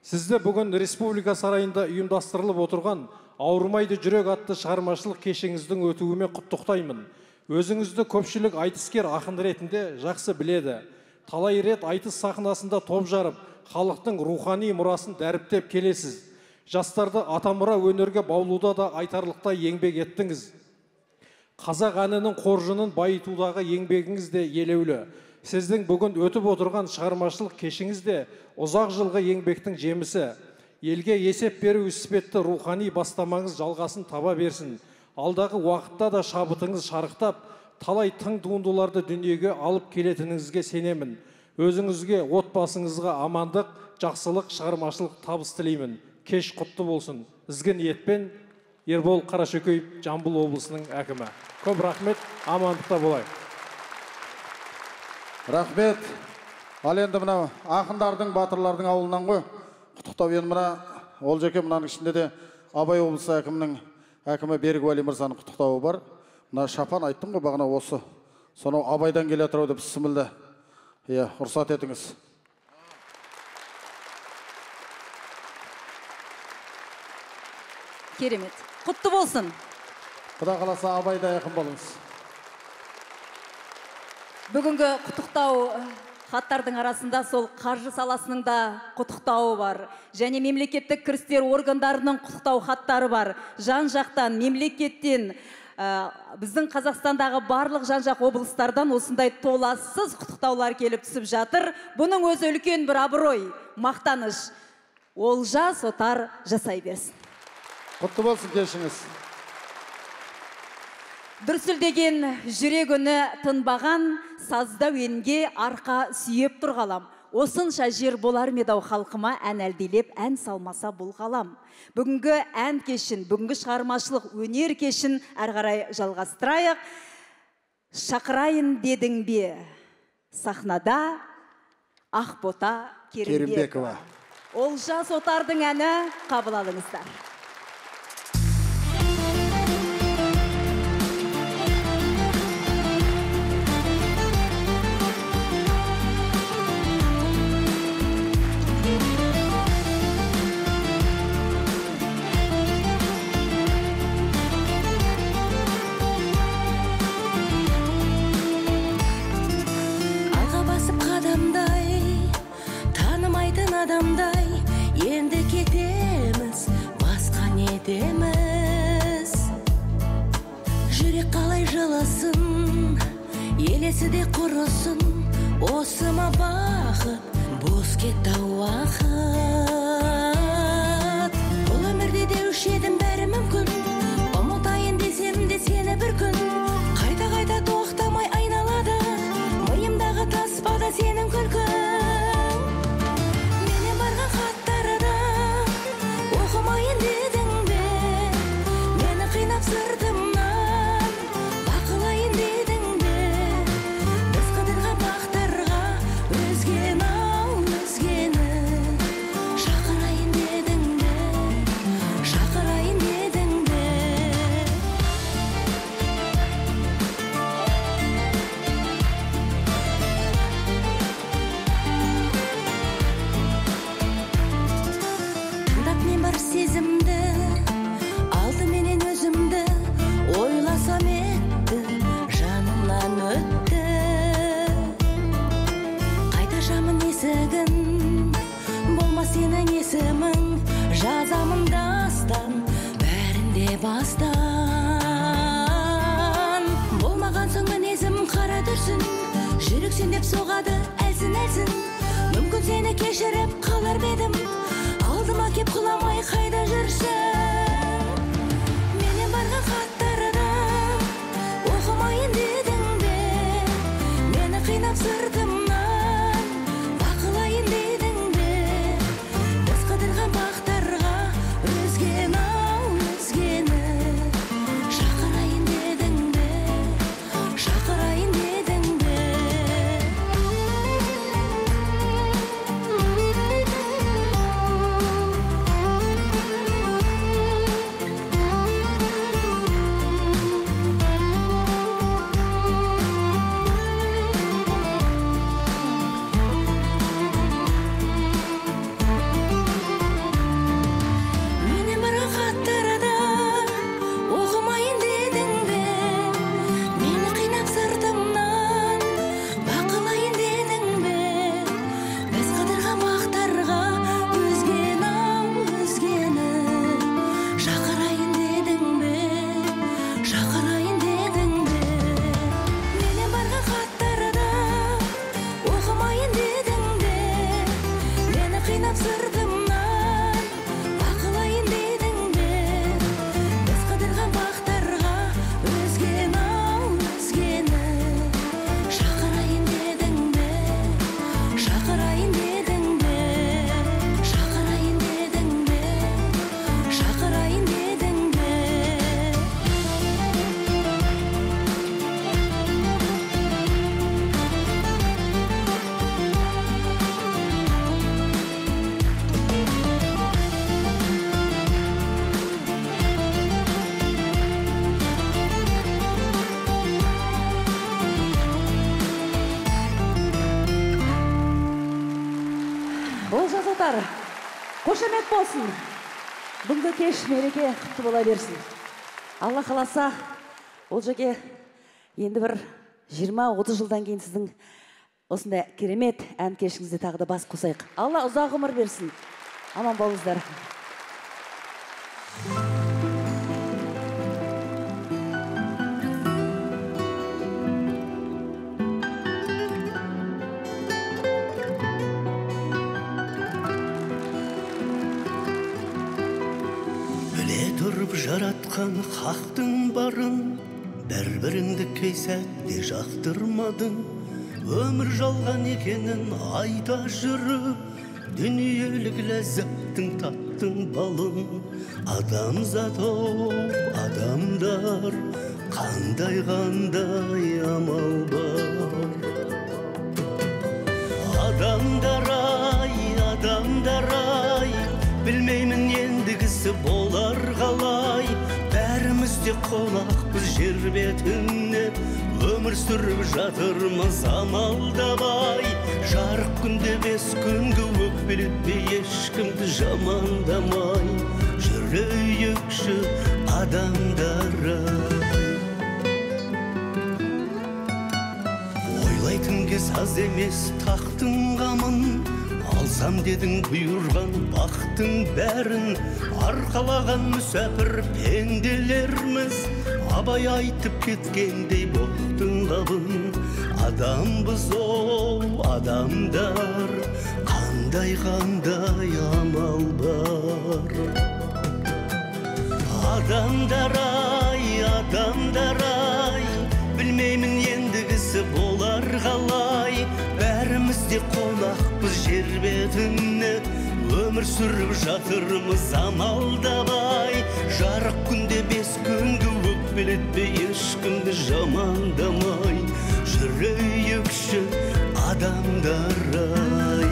сізді бүгін Республика сарайында ұйымдастырылып отырған Ауырмайды жүрек атты шығармашылық кешіңіздің өтуіме құттықтаймын. Өзіңізді көпшілік айтыскер ақын ретінде жақсы біледі. Талай рет айтыс сахнасында топ жарып, халықтың рухани мұрасын дәріптеп келесіз. Жастарды атамұра өнерге баулуда да айтарлықтай еңбек еттіңіз. Қазақ әнінің қоржынын байытудағы еңбегіңіз де елеулі. Сіздің бүгін өтіп отырған шығармашылық кешіңіз де ұзақ жылғы еңбектің жемісі. Елге есеп беру іспетті рухани бастамаңыз жалғасын таба берсін. Алдағы уақытта да шабытыңыз шарықтап, талай тың туындыларды дүниеге алып келетініңізге сенемін. Өзіңізге, отбасыңызға амандық, жақсылық, шығармашылық табыс тілеймін. Кеш құтты болсын. Ізгі ниетпен Ербол Қарашөкеев, Жамбыл облысының әкімі. Көп рахмет, амандықта болайық. Рахмет. Ал енді мына ақындардың, батырлардың ауылынан ғой. Құттықтау енді мына Олжеке мынаның ішінде де Абай облысы әкімінің әкімі Берікуәли мырзаның құттықтауы бар. Мына шапан айттым ғой бағана осы. Сонау Абайдан келе тұрау деп сімілді. Ұрсат етіңіз. Керемет. Құтты болсын. Құда қаласа Абайда yakın болыңыз. Бүгінгі құттықтау хаттардың арасында сол қаржы саласының да құттықтауы бар. Және мемлекеттік кірістер органдарының құттықтау хаттары бар. Жан-жақтан, мемлекеттен, біздің Қазақстандағы барлық жан-жақ облыстардан осындай толассыз құттықтаулар келіп түсіп жатыр. Бұның өзі үлкен бір абырой, мақтаныш. Олжас Отар жасай берсін. Құтты болсын кешіңіз. Дүрсілдеген жүрегіні тынбаған, сазда өнге арқа сүйеп тұрғалам. Осынша жер болар медау халқыма ән әлдилеп, ән салмаса бұл ғалам. Бүгінгі ән кешін, бүгінгі шығармашылық өнер кешін әрғарай жалғастырайық. Шақырайын дедің бе, сахнада Ақбота Керімбекова. Олжас Отардың әні қабыл алыңыздар. Адамдай енді кетеміз, басқа не деміз. Жүрек қалай жылысын, елесі де құрысын, осы ма бақыт, бос кетті уақыт. Бұл өмірде деуші едім бәрі мүмкін, ұмытайын десем де сені бір күн. Қайта тоқтамай айналады, миымдағы таспада сенің күлкің. Оқымайын дедің бе, мені қинап сыртымнан, бақылайын дедің бе, біз қыдырға бақтарға өзгені-ау өзгені. Шақырайын дедің бе, шақырайын дедің бе. Сезімді, алдыменен өзімді ойласам етті, жанымнан өтті. Қайта бастан. Болмаған соң мінезім қара дүрсін, жүрексен деп соғады әлсін. Мүмкін сені кешіріп қалар бедім, алдыма кеп құламай қайда жүрсің? Менен барған хаттарда оқымайын дедің бе, мені қинап сыртымнан бақылайын дедің бе, біз қыдырған бақтарға өзгені шақырайын дедің бе, шақырайын дедің бе? Менен барған хаттарда оқымайын дедің бе, мені қинап сыртымнан бақылайын дедің бе, біз қыдырған бақтарға өзгені шақырайын дедің бе, шақырайын дедің бе? Менен барған хаттарда оқымайын дедің бе, мені қинап сыртымнан бақылайын дедің бе, біз қыдырған бақтарға өзгені шақырайын дедің бе, шақырайын дедің бе, шақырайын дедің бе, шақырайын дедің бе? Олжас отар, қошемет болсын. Бүгінгі кеш мереке құтты бола берсін. Алла қаласа, Олжаке енді бір 20-30 жылдан кейін сіздің осындай керемет ән кешіңізде тағы да бас қосайық. Алла ұзақ ғұмыр берсін. Аман болыңыздар. Біле тұрып жаратқан хақтың барын, бір-біріңді кей сәтте жақтырмадың. Өмір жалған екенін айта жүріп, дүниелік ләззаттың таттың балын. Адамзат адамдар, қандай амал бар. Адамдар ай, білмеймін ендігісі болар қалай. Бәріміз де қонақпыз жер бетіне, өмір сүріп жатырмыз амалдабай. Жарық күнде 5 күнгі өкпелетпей ешкімді жамандамай, жүрейікші адамдар ай. Ойлайтын кез аз емес тақтың қамын, алсам дедің бұйырған бақтың бәрін. Арқалаған мүсәпір пенделерміз, абай айтып кеткендей боқтың қабын. Адамбыз адамдар, қандай амал бар. Адамдар ай, білмеймін ендігісі болар қалай. Бәріміз де қонақпыз жер бетіне, өмір сүріп жатырмыз амалдабай. Жарық күнде 5 күнгі өкпелетпей ешкімді жамандамай, жүрейікші адамдар ай.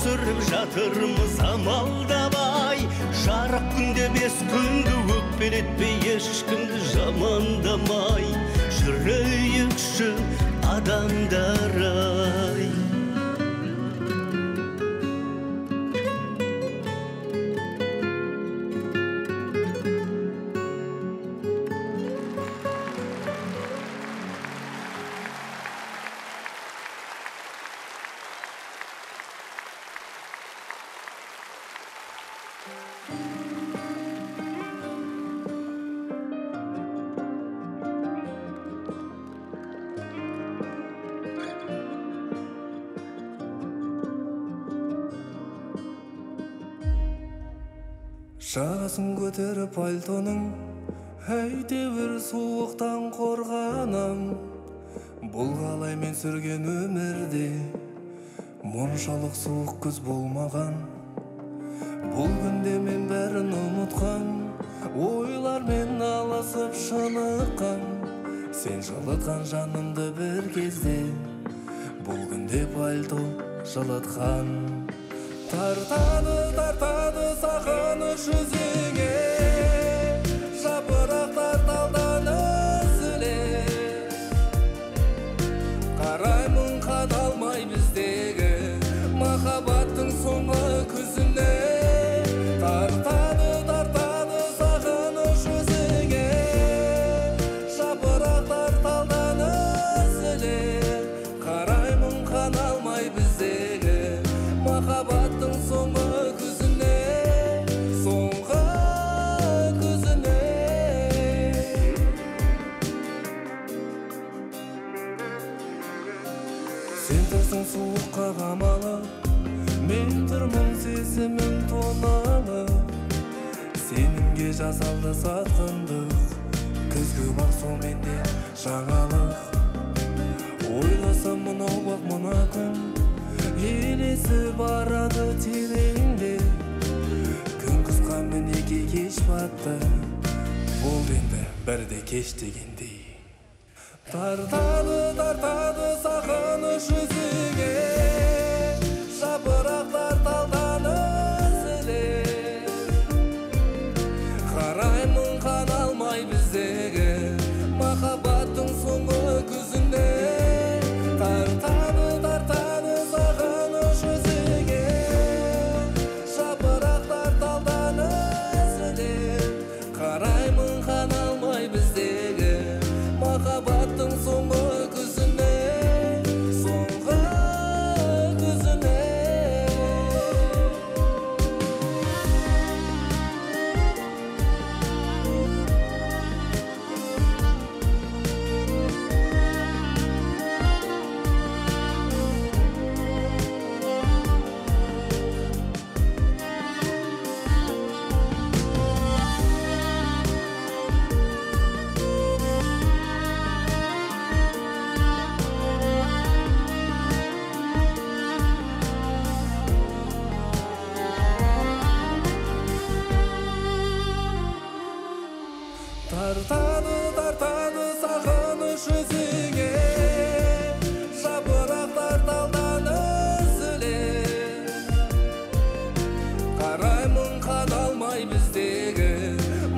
сүріп жатырмыз амалдамай, жарық күнде 5 күнді өкпелетпей, ешкімді жамандамай, жүрейікші адамдар-ай. Жағасын көтеріп пальтоның, әйтеуір суықтан қорғанам. Бұл қалай мен сүрген өмірде, мұншалық суық күз болмаған. Бұл күнде мен бәрін ұмытқан, ойлармен алысып шыныққан. Сен жылытқан жанымды бір кезде, бұл күнде пальто жылытқан. Тартады сағыныш жүзіңе, жапырақтар талдан үзіле. Қараймын қадалмай біздегі махаббаттың соңғы күзіне. Тартады сағыныш жүзіңе, жапырақтар талдан үзіле. Қараймын қадалмай біздегі махаббаттың соңғы күзіне, соңғы күзіне. Сен тұрсың суыққа қамалып, мен тұрмын сезімім тоналып. Сенімге жасалды сатқындық, күзгі бақ сол менде жаңалық. Ойласам мынау бақ мына күн, елесі барады тереңде. Күн қысқа мінеке кеш батты, ол енді бірде кеш дегендей. Тартады сағыныш жүзіңе, жапырақтар талдан үзіле. Қараймын қадалмай біздегі махаббаттың соңғы күзіне. Тартады сағыныш жүзіңе, жапырақтар талдан үзіле. Қараймын қадалмай біздегі махаббаттың соңғы күзіне, соңғы күзіне. Тартады сағыныш жүзіңе, жапырақтар талдан үзіле. Қараймын қадалмай біздегі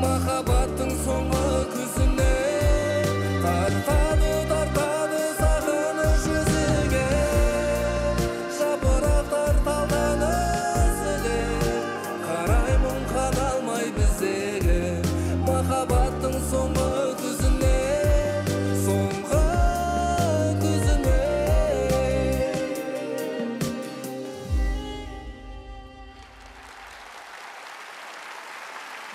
махаббаттың соңғы күзіне. Тартады сағыныш жүзіңе, жапырақтар талдан үзіле. Қараймын қадалмай біздегі махаббаттың соңғы күзіне, соңғы күзіне.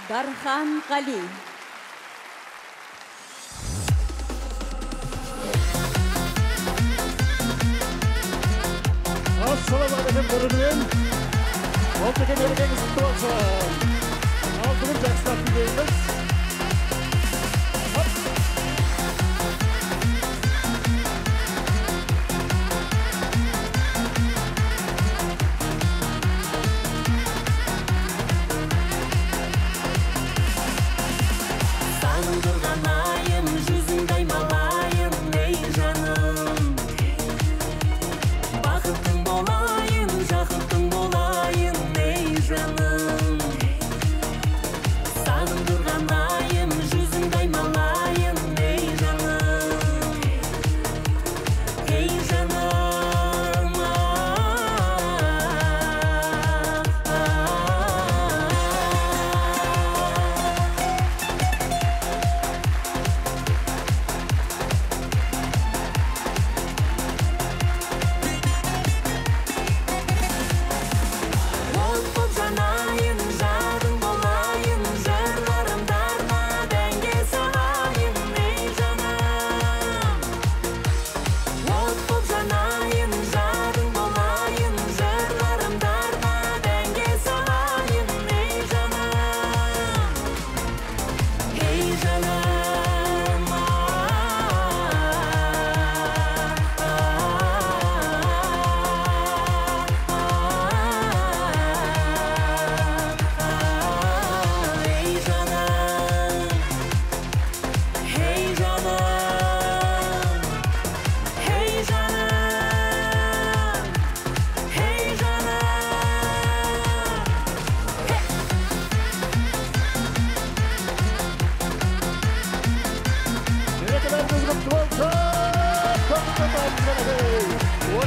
Дархан Қали. Ассалаумағалейкум көрермен. Ол деген мерекеңіз құтты болсын. Алтын жақсылап тілейміз. Сағындырған айым, жүзіңді аймалайын, ей жаным. Бақыттың болайын, жақыттың болайын.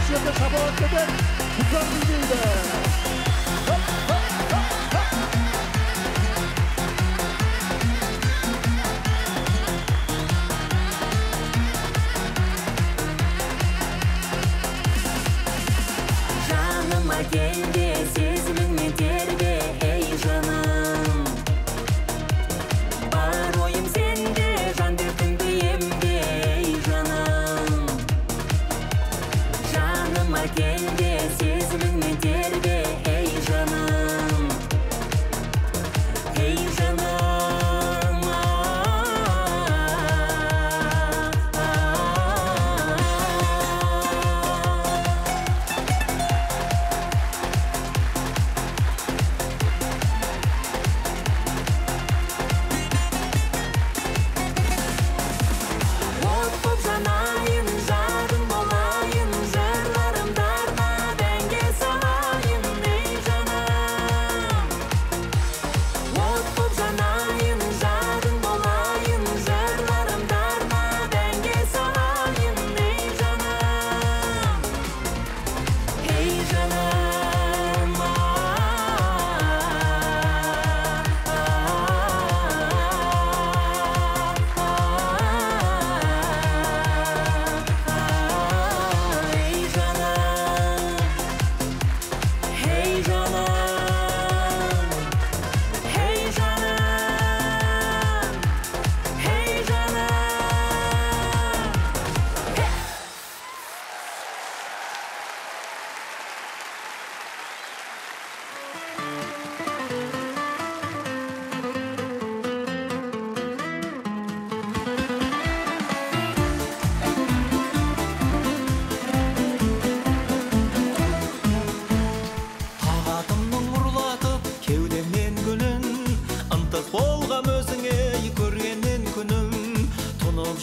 осы жерде шапалақтады. Құттықтар дейді. Жаныма келде, сезіміңмен тербе, ей жаным. Бар ойым сенде, жан дертімді емде, ей жаным. Жаныма келде, сезіміңмен тербе, ей жаным. Ей жаным.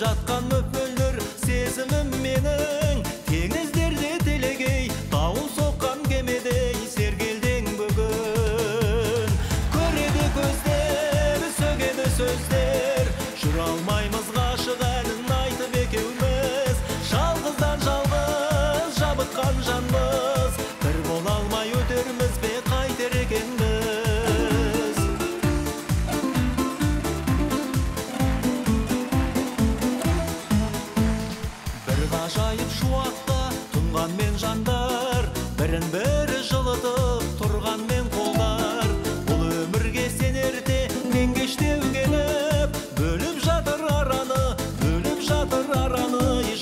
Жатқан өпмөлдір сезімім менің, теңіздерде телегей, дауыл соққан кемедей сергелдең бүгін. Көреді көздер, сөгеді сөздер, жүр алмаймыз ғашық әнін айтып екеуміз. Жалғыздан жалғыз жабыққан жанбыз, бір бола алмай өтерміз бе қайтер екенбіз. Ғажайып шуақта тұнғанмен жандар, бірін-бірі жылытып тұрғанмен қолдар. Бұл өмірге сенерде мен кештеу келіп, бөліп жатыр араны,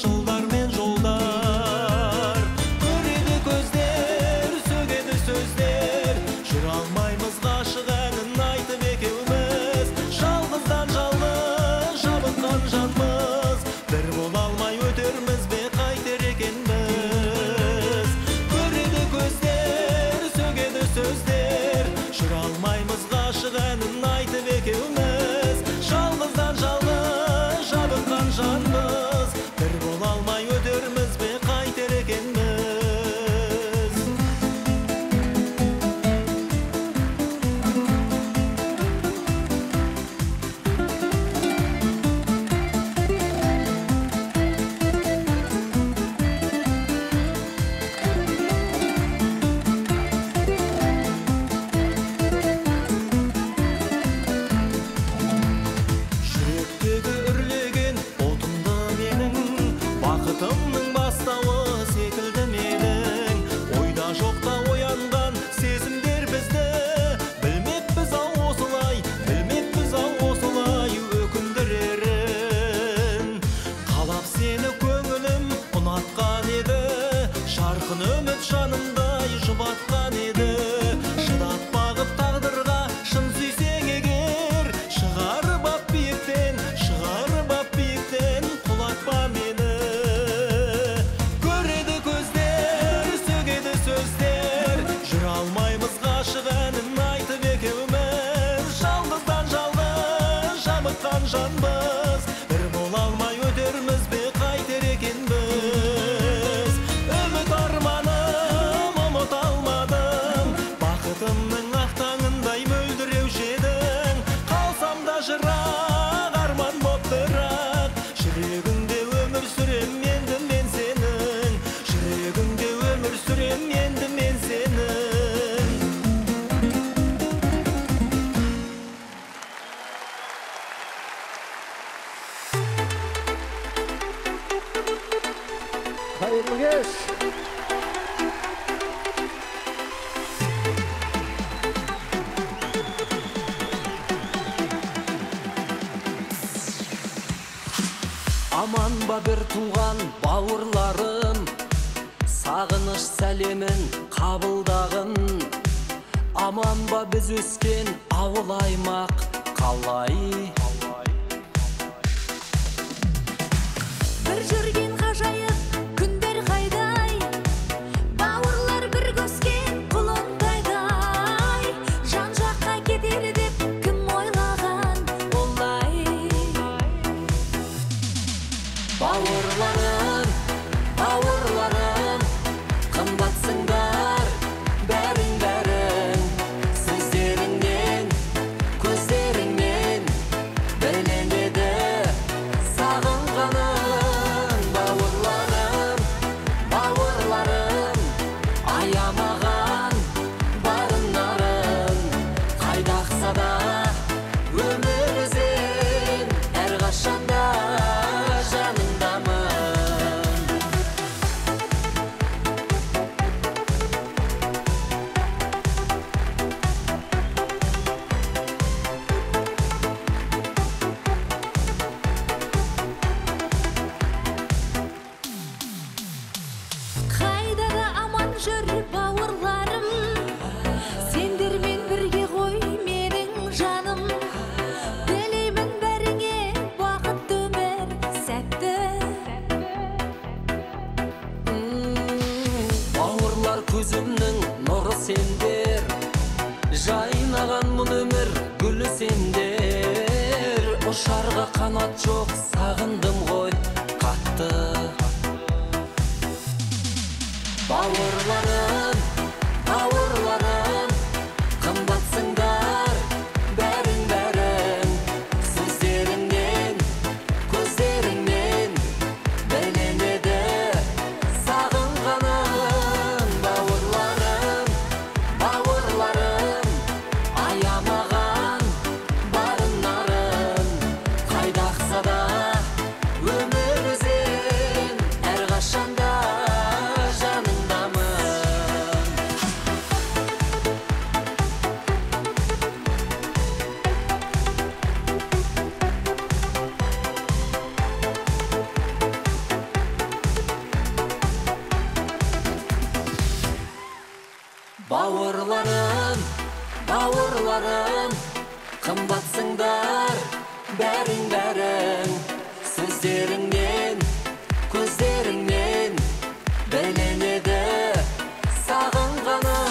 жылдар мен жолдар. Көреді көздер, сөгеді сөздер, жүр алмаймыз ғашық әнін айтып екеуміз. Жалғыздан жалғыз жабыққан жанбыз, бір бола алмай өтерміз бе қайтер екенбіз. Көреді көздер, сөгеді сөздер, жүр алмаймыз ғашық әнін айтып екеуміз. Жалғыздан жалғыз жабыққан жанбыз, бір бола алмай өтерміз бе қайтер екенбіз. Жүректегі үрлеген отымды менің, бақытымның бастауы секілді менің. Ойда жоқта оянған сезімдер бізді, білмеппіз ау осылай өкіндірерін. Қалап сені көңілім ұнатқан еді, жарқын үміт жанымдай жұбатқан еді. Шыдатпағып тағдырға шын сүйсең егер, шығарып ап биіктен құлатпа мені. Көреді көздер, сөгеді сөздер, жүр алмаймыз ғашық әнін айтып екеуміз. Жалғыздан жалғыз жабыққан жанбыз, бір бола алмай өтерміз бе қайтер екенбіз. Үміт арманым ұмыта алмадым, бақытымның ақ таңындай мөлдіреуші едің. Қалсам да жырақ арман боп бірақ, жүрегіңде өмір сүрем енді мен сенің. Жүрегіңде Қайырлы кеш. Аман ба бір туған бауырларым, сағыныш сәлемін қабылдағын. Аман ба біз өскен ауыл аймақ қалай? Бір жүрген ғажайып күндер қайдай, бауырлар бір көскен құлынтайдай. Жан жаққа кетер деп кім ойлаған олай? Бауырларым, бауырларым, қымбатсыңдар бәрің-бәрің. Сөздеріңнен, көздеріңнен білінеді сағынғаның. Бауырларым, бауырларым, аямаған барын нарын. Қайдақса да өмір өзен, әрқашанда жаныңдамын. Қайда да аман жүр бауырларым, сендермен бірге ғой менің жаным. Тілеймін бәріңе бақытты өмір сәтті. Бауырлар көзімнің нұры сендер, жайнаған мұн өмір гүлі сендер. Ұшарға қанат жоқ, сағындым ғой қатты. Бауырларым, бауырларым, қымбатсыңдар бәрің-бәрің. Сөздеріңнен, көздеріңнен білінеді сағынғаның. Бауырларым, бауырларым, аямаған барын нарын. Қайдақса да өмір өзен, әрқашанда жаныңдамын. Бауырларым, бауырларым, қымбатсыңдар бәрің-бәрің. Сөздеріңнен, көздеріңнен білінеді сағынғаның.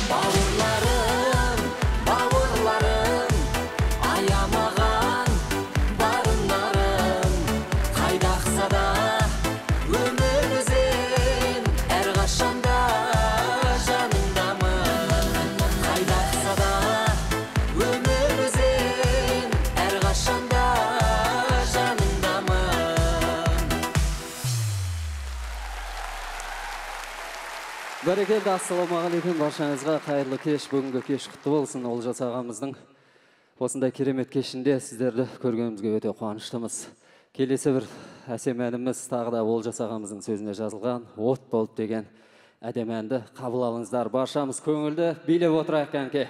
Бауырларым, бауырларым, аямаған барын нарын. Қайдақса да өмір өзен, әрқашанда жаныңдамын. Қайдақса да өмір өзен, әрқашанда жаныңдамын. Бәрекелді, ассалаумағалейкум баршаңызға. Қайырлы кеш, бүгінгі кеш құтты болсын. Олжас ағамыздың осындай керемет кешінде сіздерді көргенімізге өте қуаныштымыз. Келесі бір әсем әніміз тағы да Олжас ағамыздың сөзіне жазылған «От болып» деген әдемі әнді қабыл алыңыздар. Баршамыз көңілді билеп отырайық кәнке.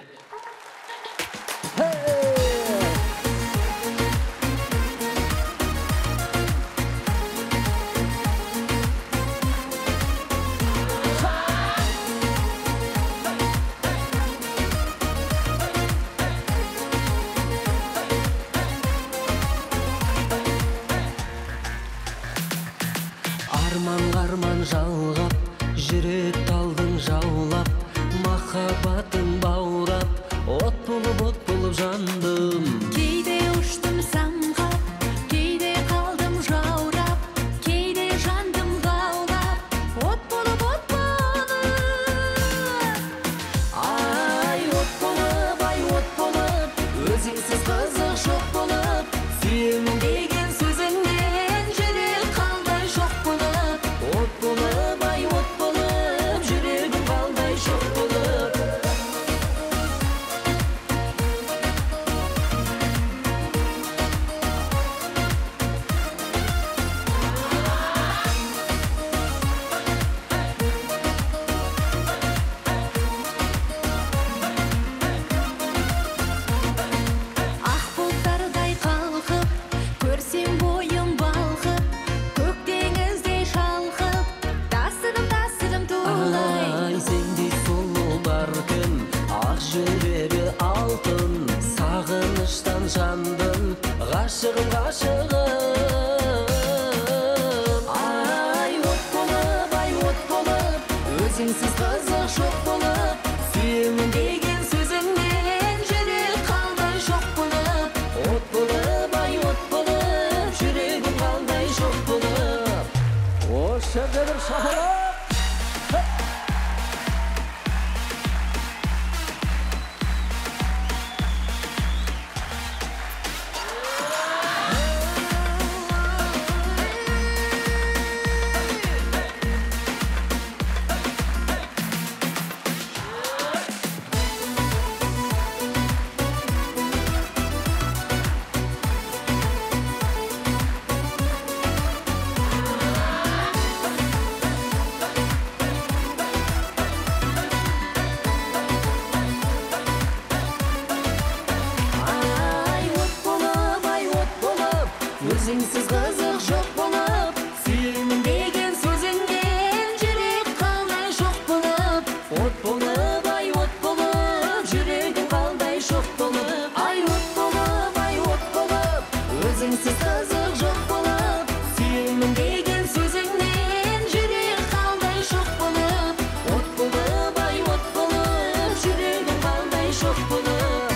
Арман жалғап, жүрек талдың жаулап, махаббатын баурап, от болып жандым. Кейде ұштым самғап, кейде қалдым жаурап, кейде жандым ғаулап, от болып. Ай, от болып, өзіңсіз қызық жоқ болып, сүйемін деген сөзіңнен жүрек қалдай жоқ болып. От болып, ай, от болып, жүрегім қалдай жоқ болып. сағындым, ғашығым, ғашығым. Ай, от болып, өзіңсіз қызық шоқ болып, сүйемін деген сөзіңнен жүрек қалдай шоқ болып. От болып, жүрегім қалдай шоқ болып. Осы жерде бір шақырып. Өзіңсіз қызық жоқ болып, сүйемін деген сөзіңнен жүрек қалдай шоқ болып. От болып, жүрегім қалдай шоқ болып. Ай, от болып, өзіңсіз қызық жоқ болып, сүйемін деген сөзіңнен жүрек қалдай шоқ болып. От болып, жүрегім қалдай шоқ болып.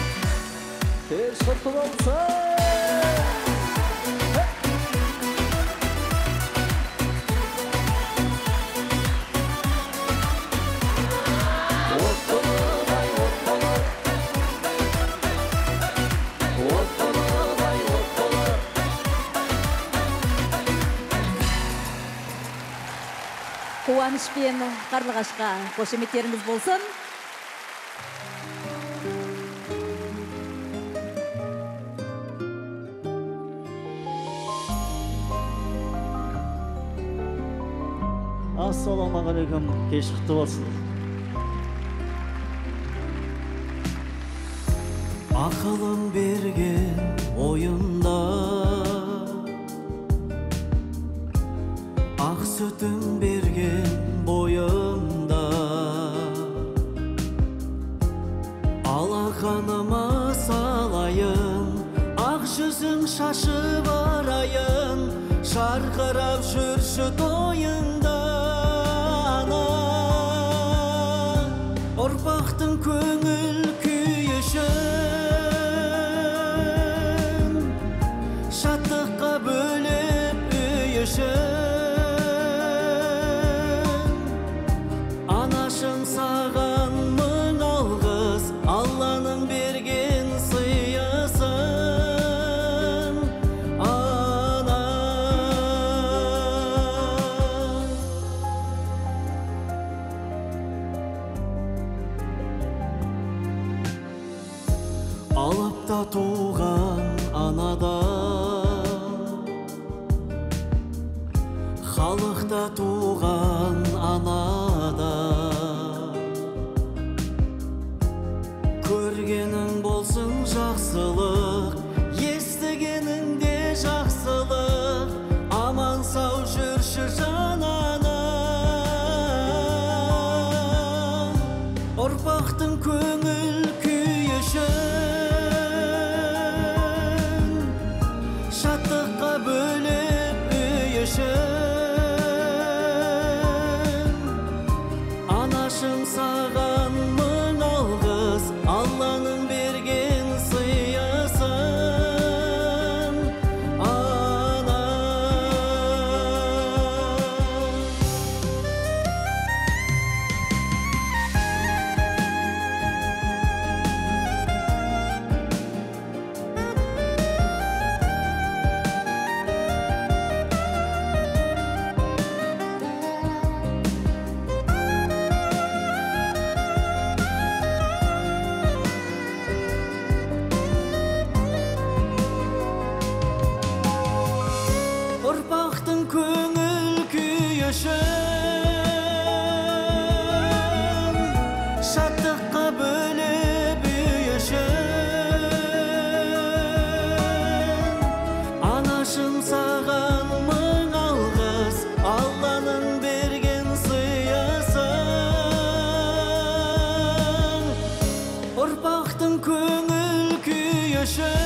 Құтты болсын. Қуаныш пен Қарлығашқа қошеметтеріңіз болсын. Ассалаумағалейкум, кеш құтты болсын. Ақылын берген ойында, ақ сүтін берген бойымда, алақаныма салайын, ақ жүзің шашып арайын, шарқырап жүрші тойында. Ұрпақтың көңіл күйішін, шаттыққа бөліп үйішін. Анашым саған мың алғыс, Алланың берген сыйысын. Ана алыпта туған анадан, халықта туған анадан, көргенің болсын жақсылық, естігеніңде жақсылық, аман сау жүрші жанана. Ұрпақтың көңіл күйішін, шаттыққа бөліп үйішін. Анашым саған мың алғыс, Алланың берген сыйысын. Ана ұрпақтың көңіл күйішін, шаттыққа бөліп үйішін. Анашым саған мың алғыс, Алланың берген сыйысын. Ұрпақтың көңіл күйішін,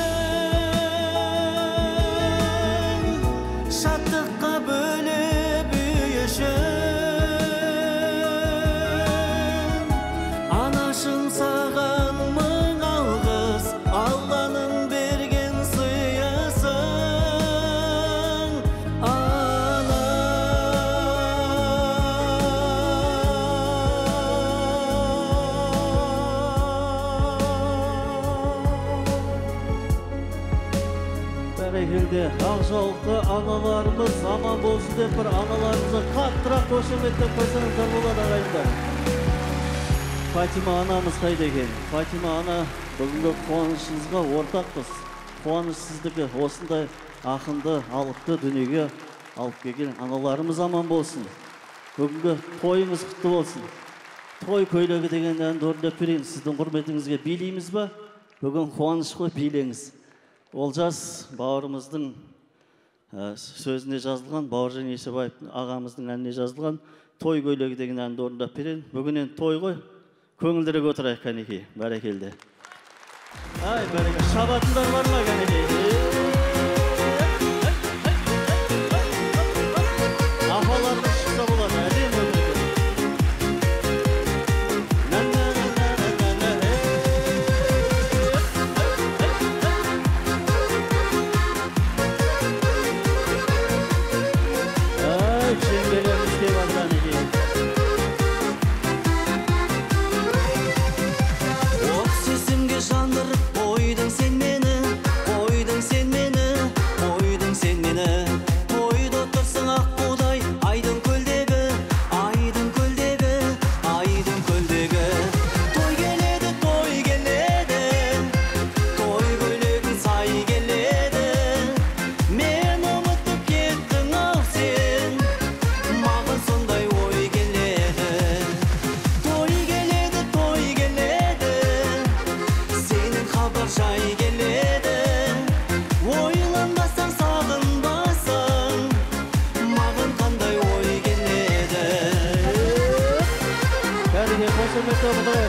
бәрекелде ақ жаулықты аналарымыз аман болсын деп бір аналарымызға қаттырақ қошеметтеп қойсаңыздар болады ағайындар. Фатима анамыз қайда екен? Фатима ана, бүгінгі қуанышыңызға ортақпыз. Қуаныш сіздікі осындай ақынды алыпты дүниеге алып келген аналарымыз аман болсын. Бүгінгі тойыңыз құтты болсын. Той көйлегі деген әнді орындап берейін. Сіздің құрметіңізге билейміз ба? Бүгін қуаныш қой, билеңіз. Олжас бауырымыздың сөзіне жазылған, Бауыржан Есебаев ағамыздың әніне жазылған той көйлегі деген әнді орындап берейін. Бүгінен той ғой, көңілдірек отырайық кәнекей, бәрекелді. Ай, бәрекелді, шабатындар бар ма кәнекей? Апаларымыз шықса болады, әдем өмірде.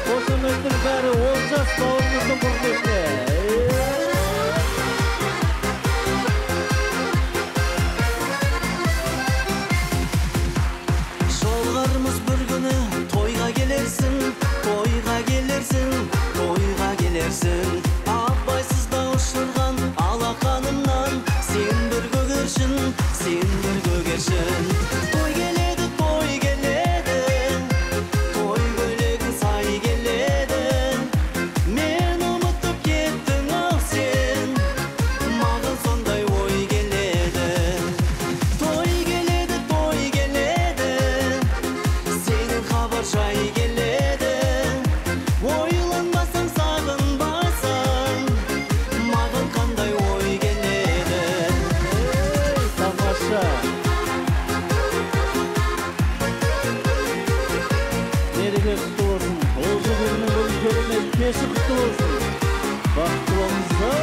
Қошеметтің бәрі Олжас бауырымыздың құрметіне. Жолғарымыз бір күні тойға келерсің, тойға келерсің, тойға келерсің. Абайсызда ұшырған алақанымнан сен бір көгершін, сен бір көгершін. Той келеді, той келеді, той көйлегің сай келеді. Мен ұмытып кеттің ау сен, маған сондай ой келеді. Той келеді, той келеді, сенің хабар жай келеді. Ойланбасаң, сағынбасаң, маған қандай ой келеді. Тамаша. Мереке құтты болсын. Олжы күнінің бүгін керемет кеші құтты болсын. Бақытты болыңыздар.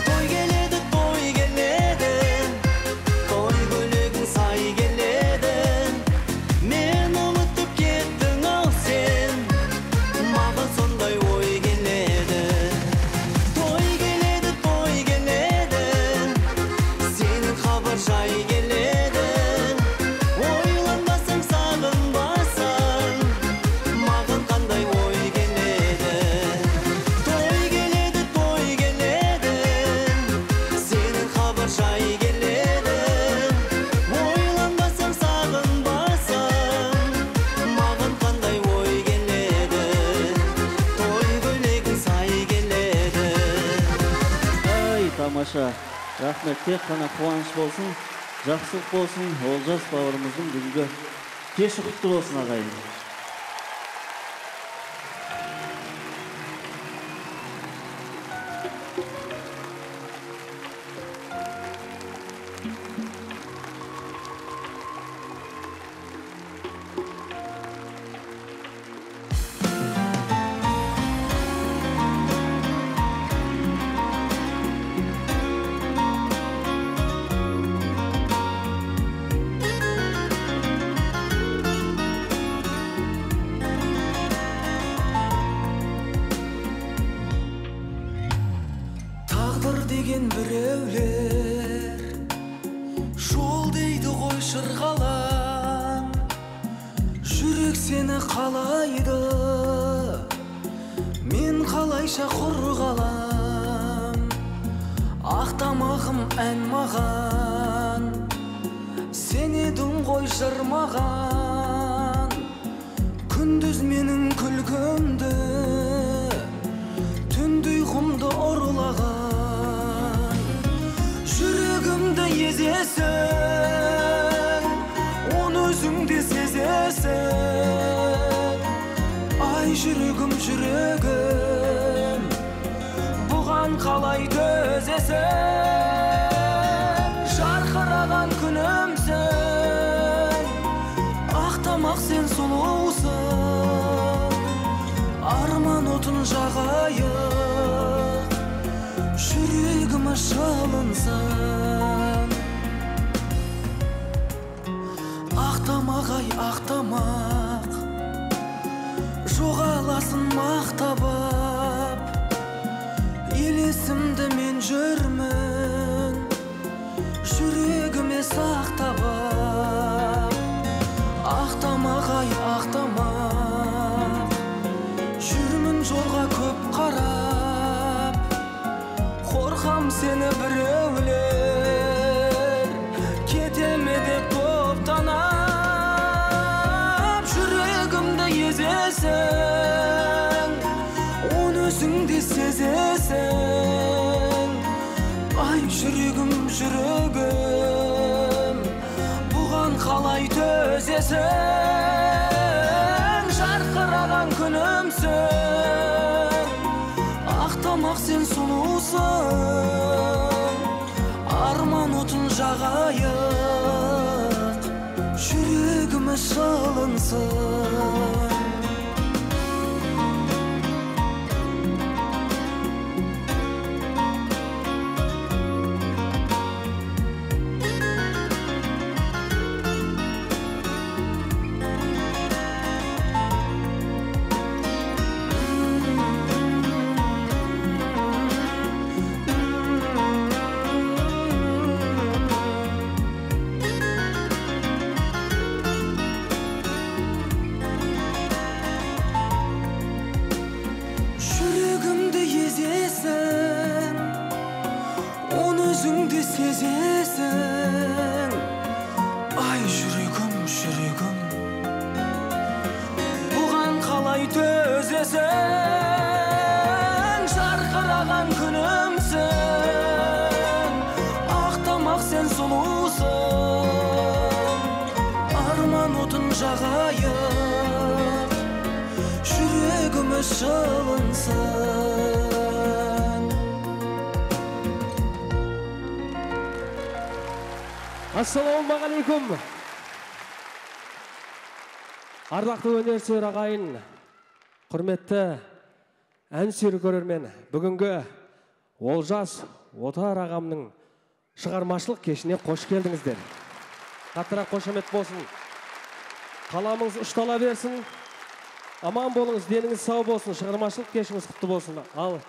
Той келеді, той келеді, той көйлегің сай келеді. Мен ұмытып кеттің ау сен, маған сондай ой келеді. Той келеді, сенің хабар жай келеді. Ойланбасаң, сағынбасаң, маған қандай ой келеді. Той келеді, сенің хабар жай келеді. Ойланбасаң, сағынбасаң, маған қандай ой келеді. Той көйлегің сай келеді. Ай, тамаша. Рахмет, тек қана қуаныш болсын, жақсылық болсын. Олжас бауырымыздың бүгінгі кеші құтты болсын ағайын. Тағдыр деген біреулер жол дейді ғой шырғалаң. Жүрек сені қалайды, мен қалайша құр қалам. Ақтамағым ән маған, сен едің ғой жыр маған. Күндіз менің күлкімді, түнді ұйқымды ұрлаған. Жүрегімді езесің, оны өзіңде сезесің. Ай жүрегім, жүрегім, бұған қалай төзесің? Жарқыраған күнімсің, ақтамақ сен сұлусың. Арман отын жағайық, жүрегіме шалынсын. Ақтамақ ай ақтамақ, жоғаласын мақтабап. Елесімді мен жүрмін, жүрегіме сақтабап. Ақтамақ ай ақтамақ, жүрмін жолға көп қарап. Қорқам сені біреулер кетеме деп топтанап. Жүрегімді езесің, оны өзіңде сезесің. Ай жүрегім, жүрегім, бұған қалай төзесің? Жарқыраған күнімсің, ақтамақ сен сұлусың. Арман отын жағайық, жүрегіме шалынсын. Сезесің, ай жүрегім, жүрегім, бұған қалай төзесің? Жарқыраған күнімсің, ақтамақ сен сұлусың. Арман отын жағайық, жүрегіме шалынсын. Ассалаумағалейкум. Ардақты өнерсүйер ағайын, құрметті ән сүйер көрермен, бүгінгі Олжас Отар ағамның шығармашылық кешіне қош келдіңіздер. Қаттырақ қошемет болсын. Қаламыңыз ұштала берсін. Аман болыңыз, деніңіз сау болсын, шығармашылық кешіңіз құтты болсын. Ал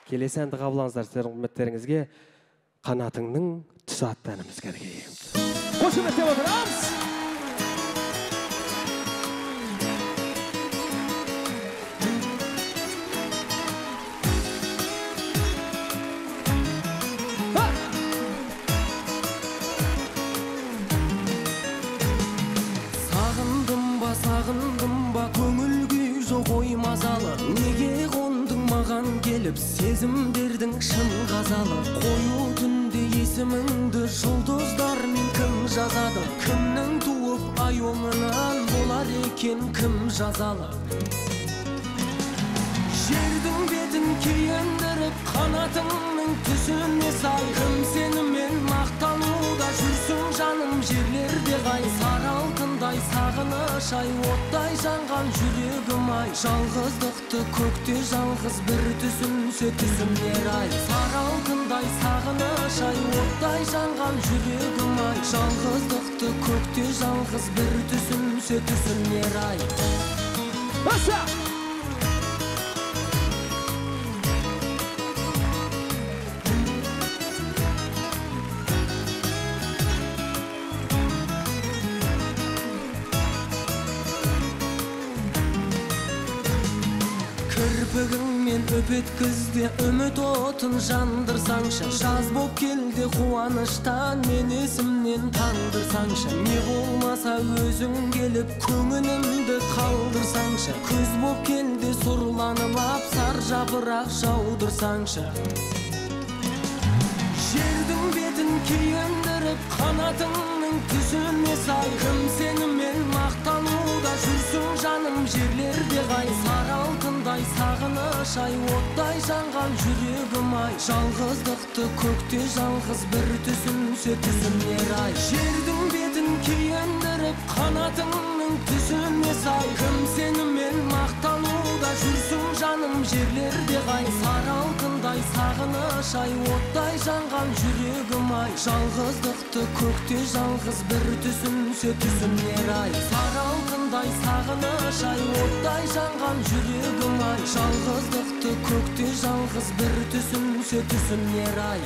келесі әнді қабылаңыздар сіздердің құрметтеріңізге қанатыңның түс атты әніміз кәдеге. Қошеметтеп отырамыз. Сағындым ба, көңіл күй жоқ ой мазалы. Неге қондың маған келіп, сезімдердің шын қазалы. Қою түнде есіміңді жұлдыздармен кім жазады? Кімнің туып ай оңынан болар екен кім жазалы? Жердің бетін киіндіріп, қанатыңның түсіне сай. Кім сенімен мақтануда жүрсің жаным, жерлерде қай. Сары алтындай сағыныш ай, оттай жанған жүрегім ай. Жалғыздықты көкте жалғыз бір түсінсе түсінер ай. Сары алтындай сағыныш ай, оттай жанған жүрегім ай. Жалғыздықты көкте жалғыз бір түсінсе түсінер ай. Баса! Кірпігіңмен Көп еткізді үміт отын жандырсаңшы, жаз боп келді қуаныштан мен есімнен тандырсаңшы, не болмаса өзің келіп көңілімді қалдырсаңшы, күз боп келді сұрланып ап сар жапырақ жаудырсаңшы, жердің бетін киіндіріп қанатыңның түсіне сай, кім сенімен мақтануда жүрсің жаным, жерлерде қай сары алтындай сағыныш ай, оттай жанған жүрегім ай, жалғыздықты көкте жалғыз бір түсінсе түсінер ай, жердің бетін киіндіріп қанатыңның түсіне сай, кім сенімен мақтануда жүрсің жаным, жерлерде қай сары алтындай сағыныш ай, оттай жанған жүрегім ай, жалғыздықты көкте жалғыз бір түсінсе түсінер ай, сары алтындай сағыныш ай, оттай жанған жүрегім ай, жалғыздықты көкте жалғыз бір түсінсе түсінер ай.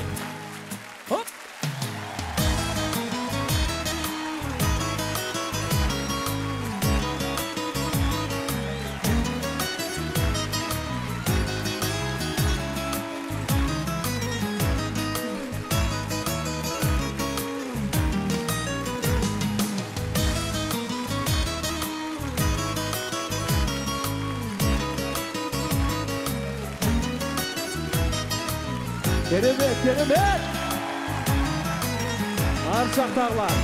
Керемет, керемет! Аршақтағылар.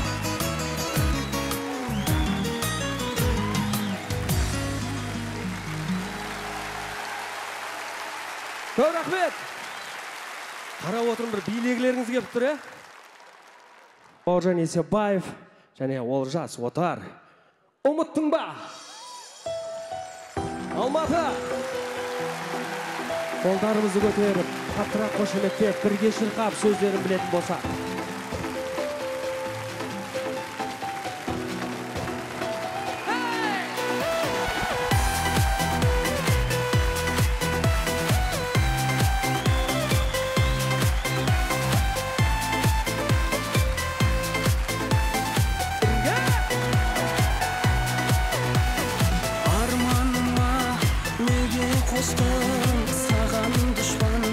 Көп рахмет! Қарап отырмын, бір билегілеріңіз келіп тұр, Бауыржан Есебаев және Олжас Отар. Ұмыттың ба? Алматы! Қолдарымызды көтеріп, қаттырақ қошеметтеп, бірге шырқап сөздерін білетін болса. Арманыма неге қостың, саған дұшпан,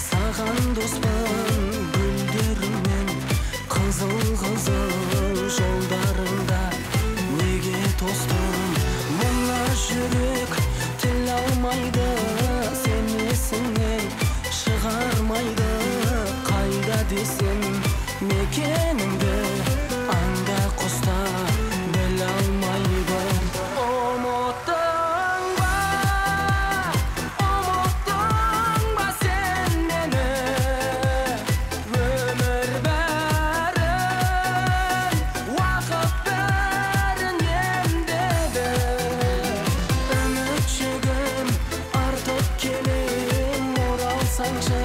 саған доспан, гүлдеріңмен қызыл-қызыл жолдарыңда неге тостым, мына жүрек тіл алмайды, сен есіңнен шығармайды, қайда десем мекеніңді аңда құста біле алмайды. Ұмыттың ба, ұмыттың ба сен мені, өмір бәрін, уақыт бәрін емдеді, үмітшігім артып келем, оралсаңшы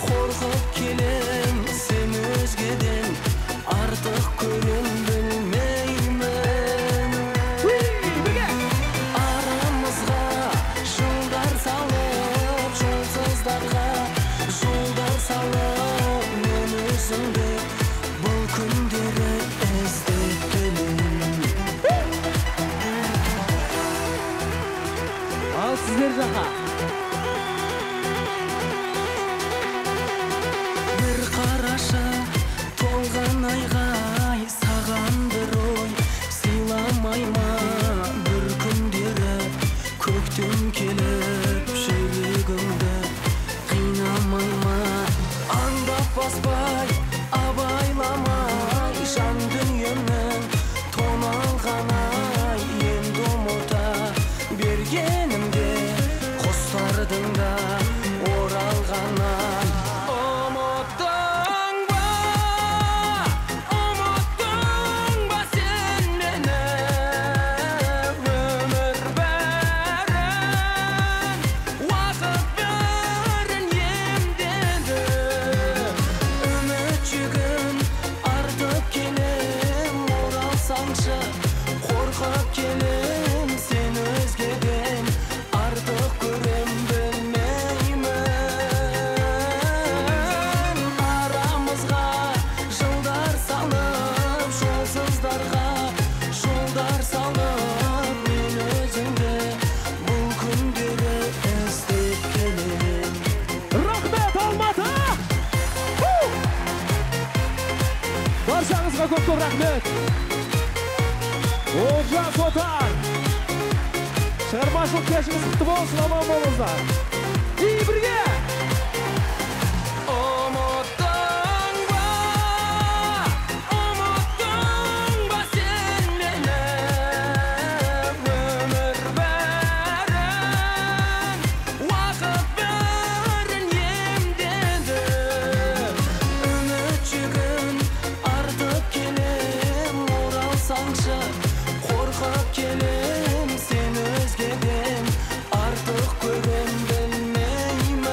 қорқып келем, сен өзгеден артық көрем білмеймін. Арамызға жылдар салып, жолсыздарға жолдар салып, мен өзіңді бұл күндері іздеттім. Ал сіздер жақа. Бір қарашы толған айға, саған бір ой сыйламай ма, бір күндері көктем келіп жүрегімді қинамай ма, аңдап баспай абайламай, жан дүниемнің тоналған ай, енді ұмыта бергенімде құстардың да оралған ай. Ұмыттың ба, ұмыттың ба сен мені, өмір бәрін, уақыт бәрін емдеді, Баршаңызға көп рахмет. Олжас Отар. Шығармашылық кешіңіз құтты болсын, аман болыңыздар. И бірге. Қорқып келем сен өзгеден артық көрем білмеймін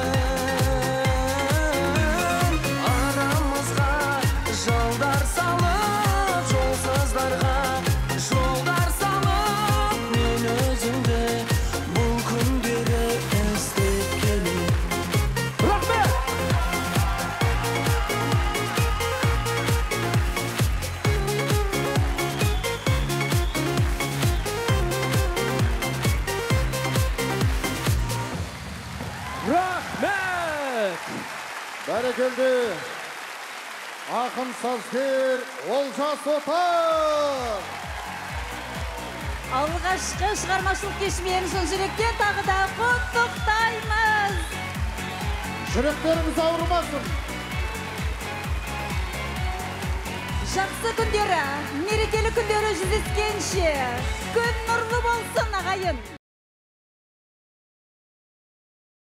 арамызға жолдар салып жолсыздарға жолдар салып мен өзіңді бұл күндері іздеп келем. Рахмет! Рахмет! Бәрекелді. Ақын сазгер Олжас Отар. Алғашқы шығармашылық кешімен шын жүректен тағы да құттықтаймыз. Жүректеріңіз ауырмасын. Жақсы күндері, мерекелі күндері жүздескенше күн нұрлы болсын ағайын.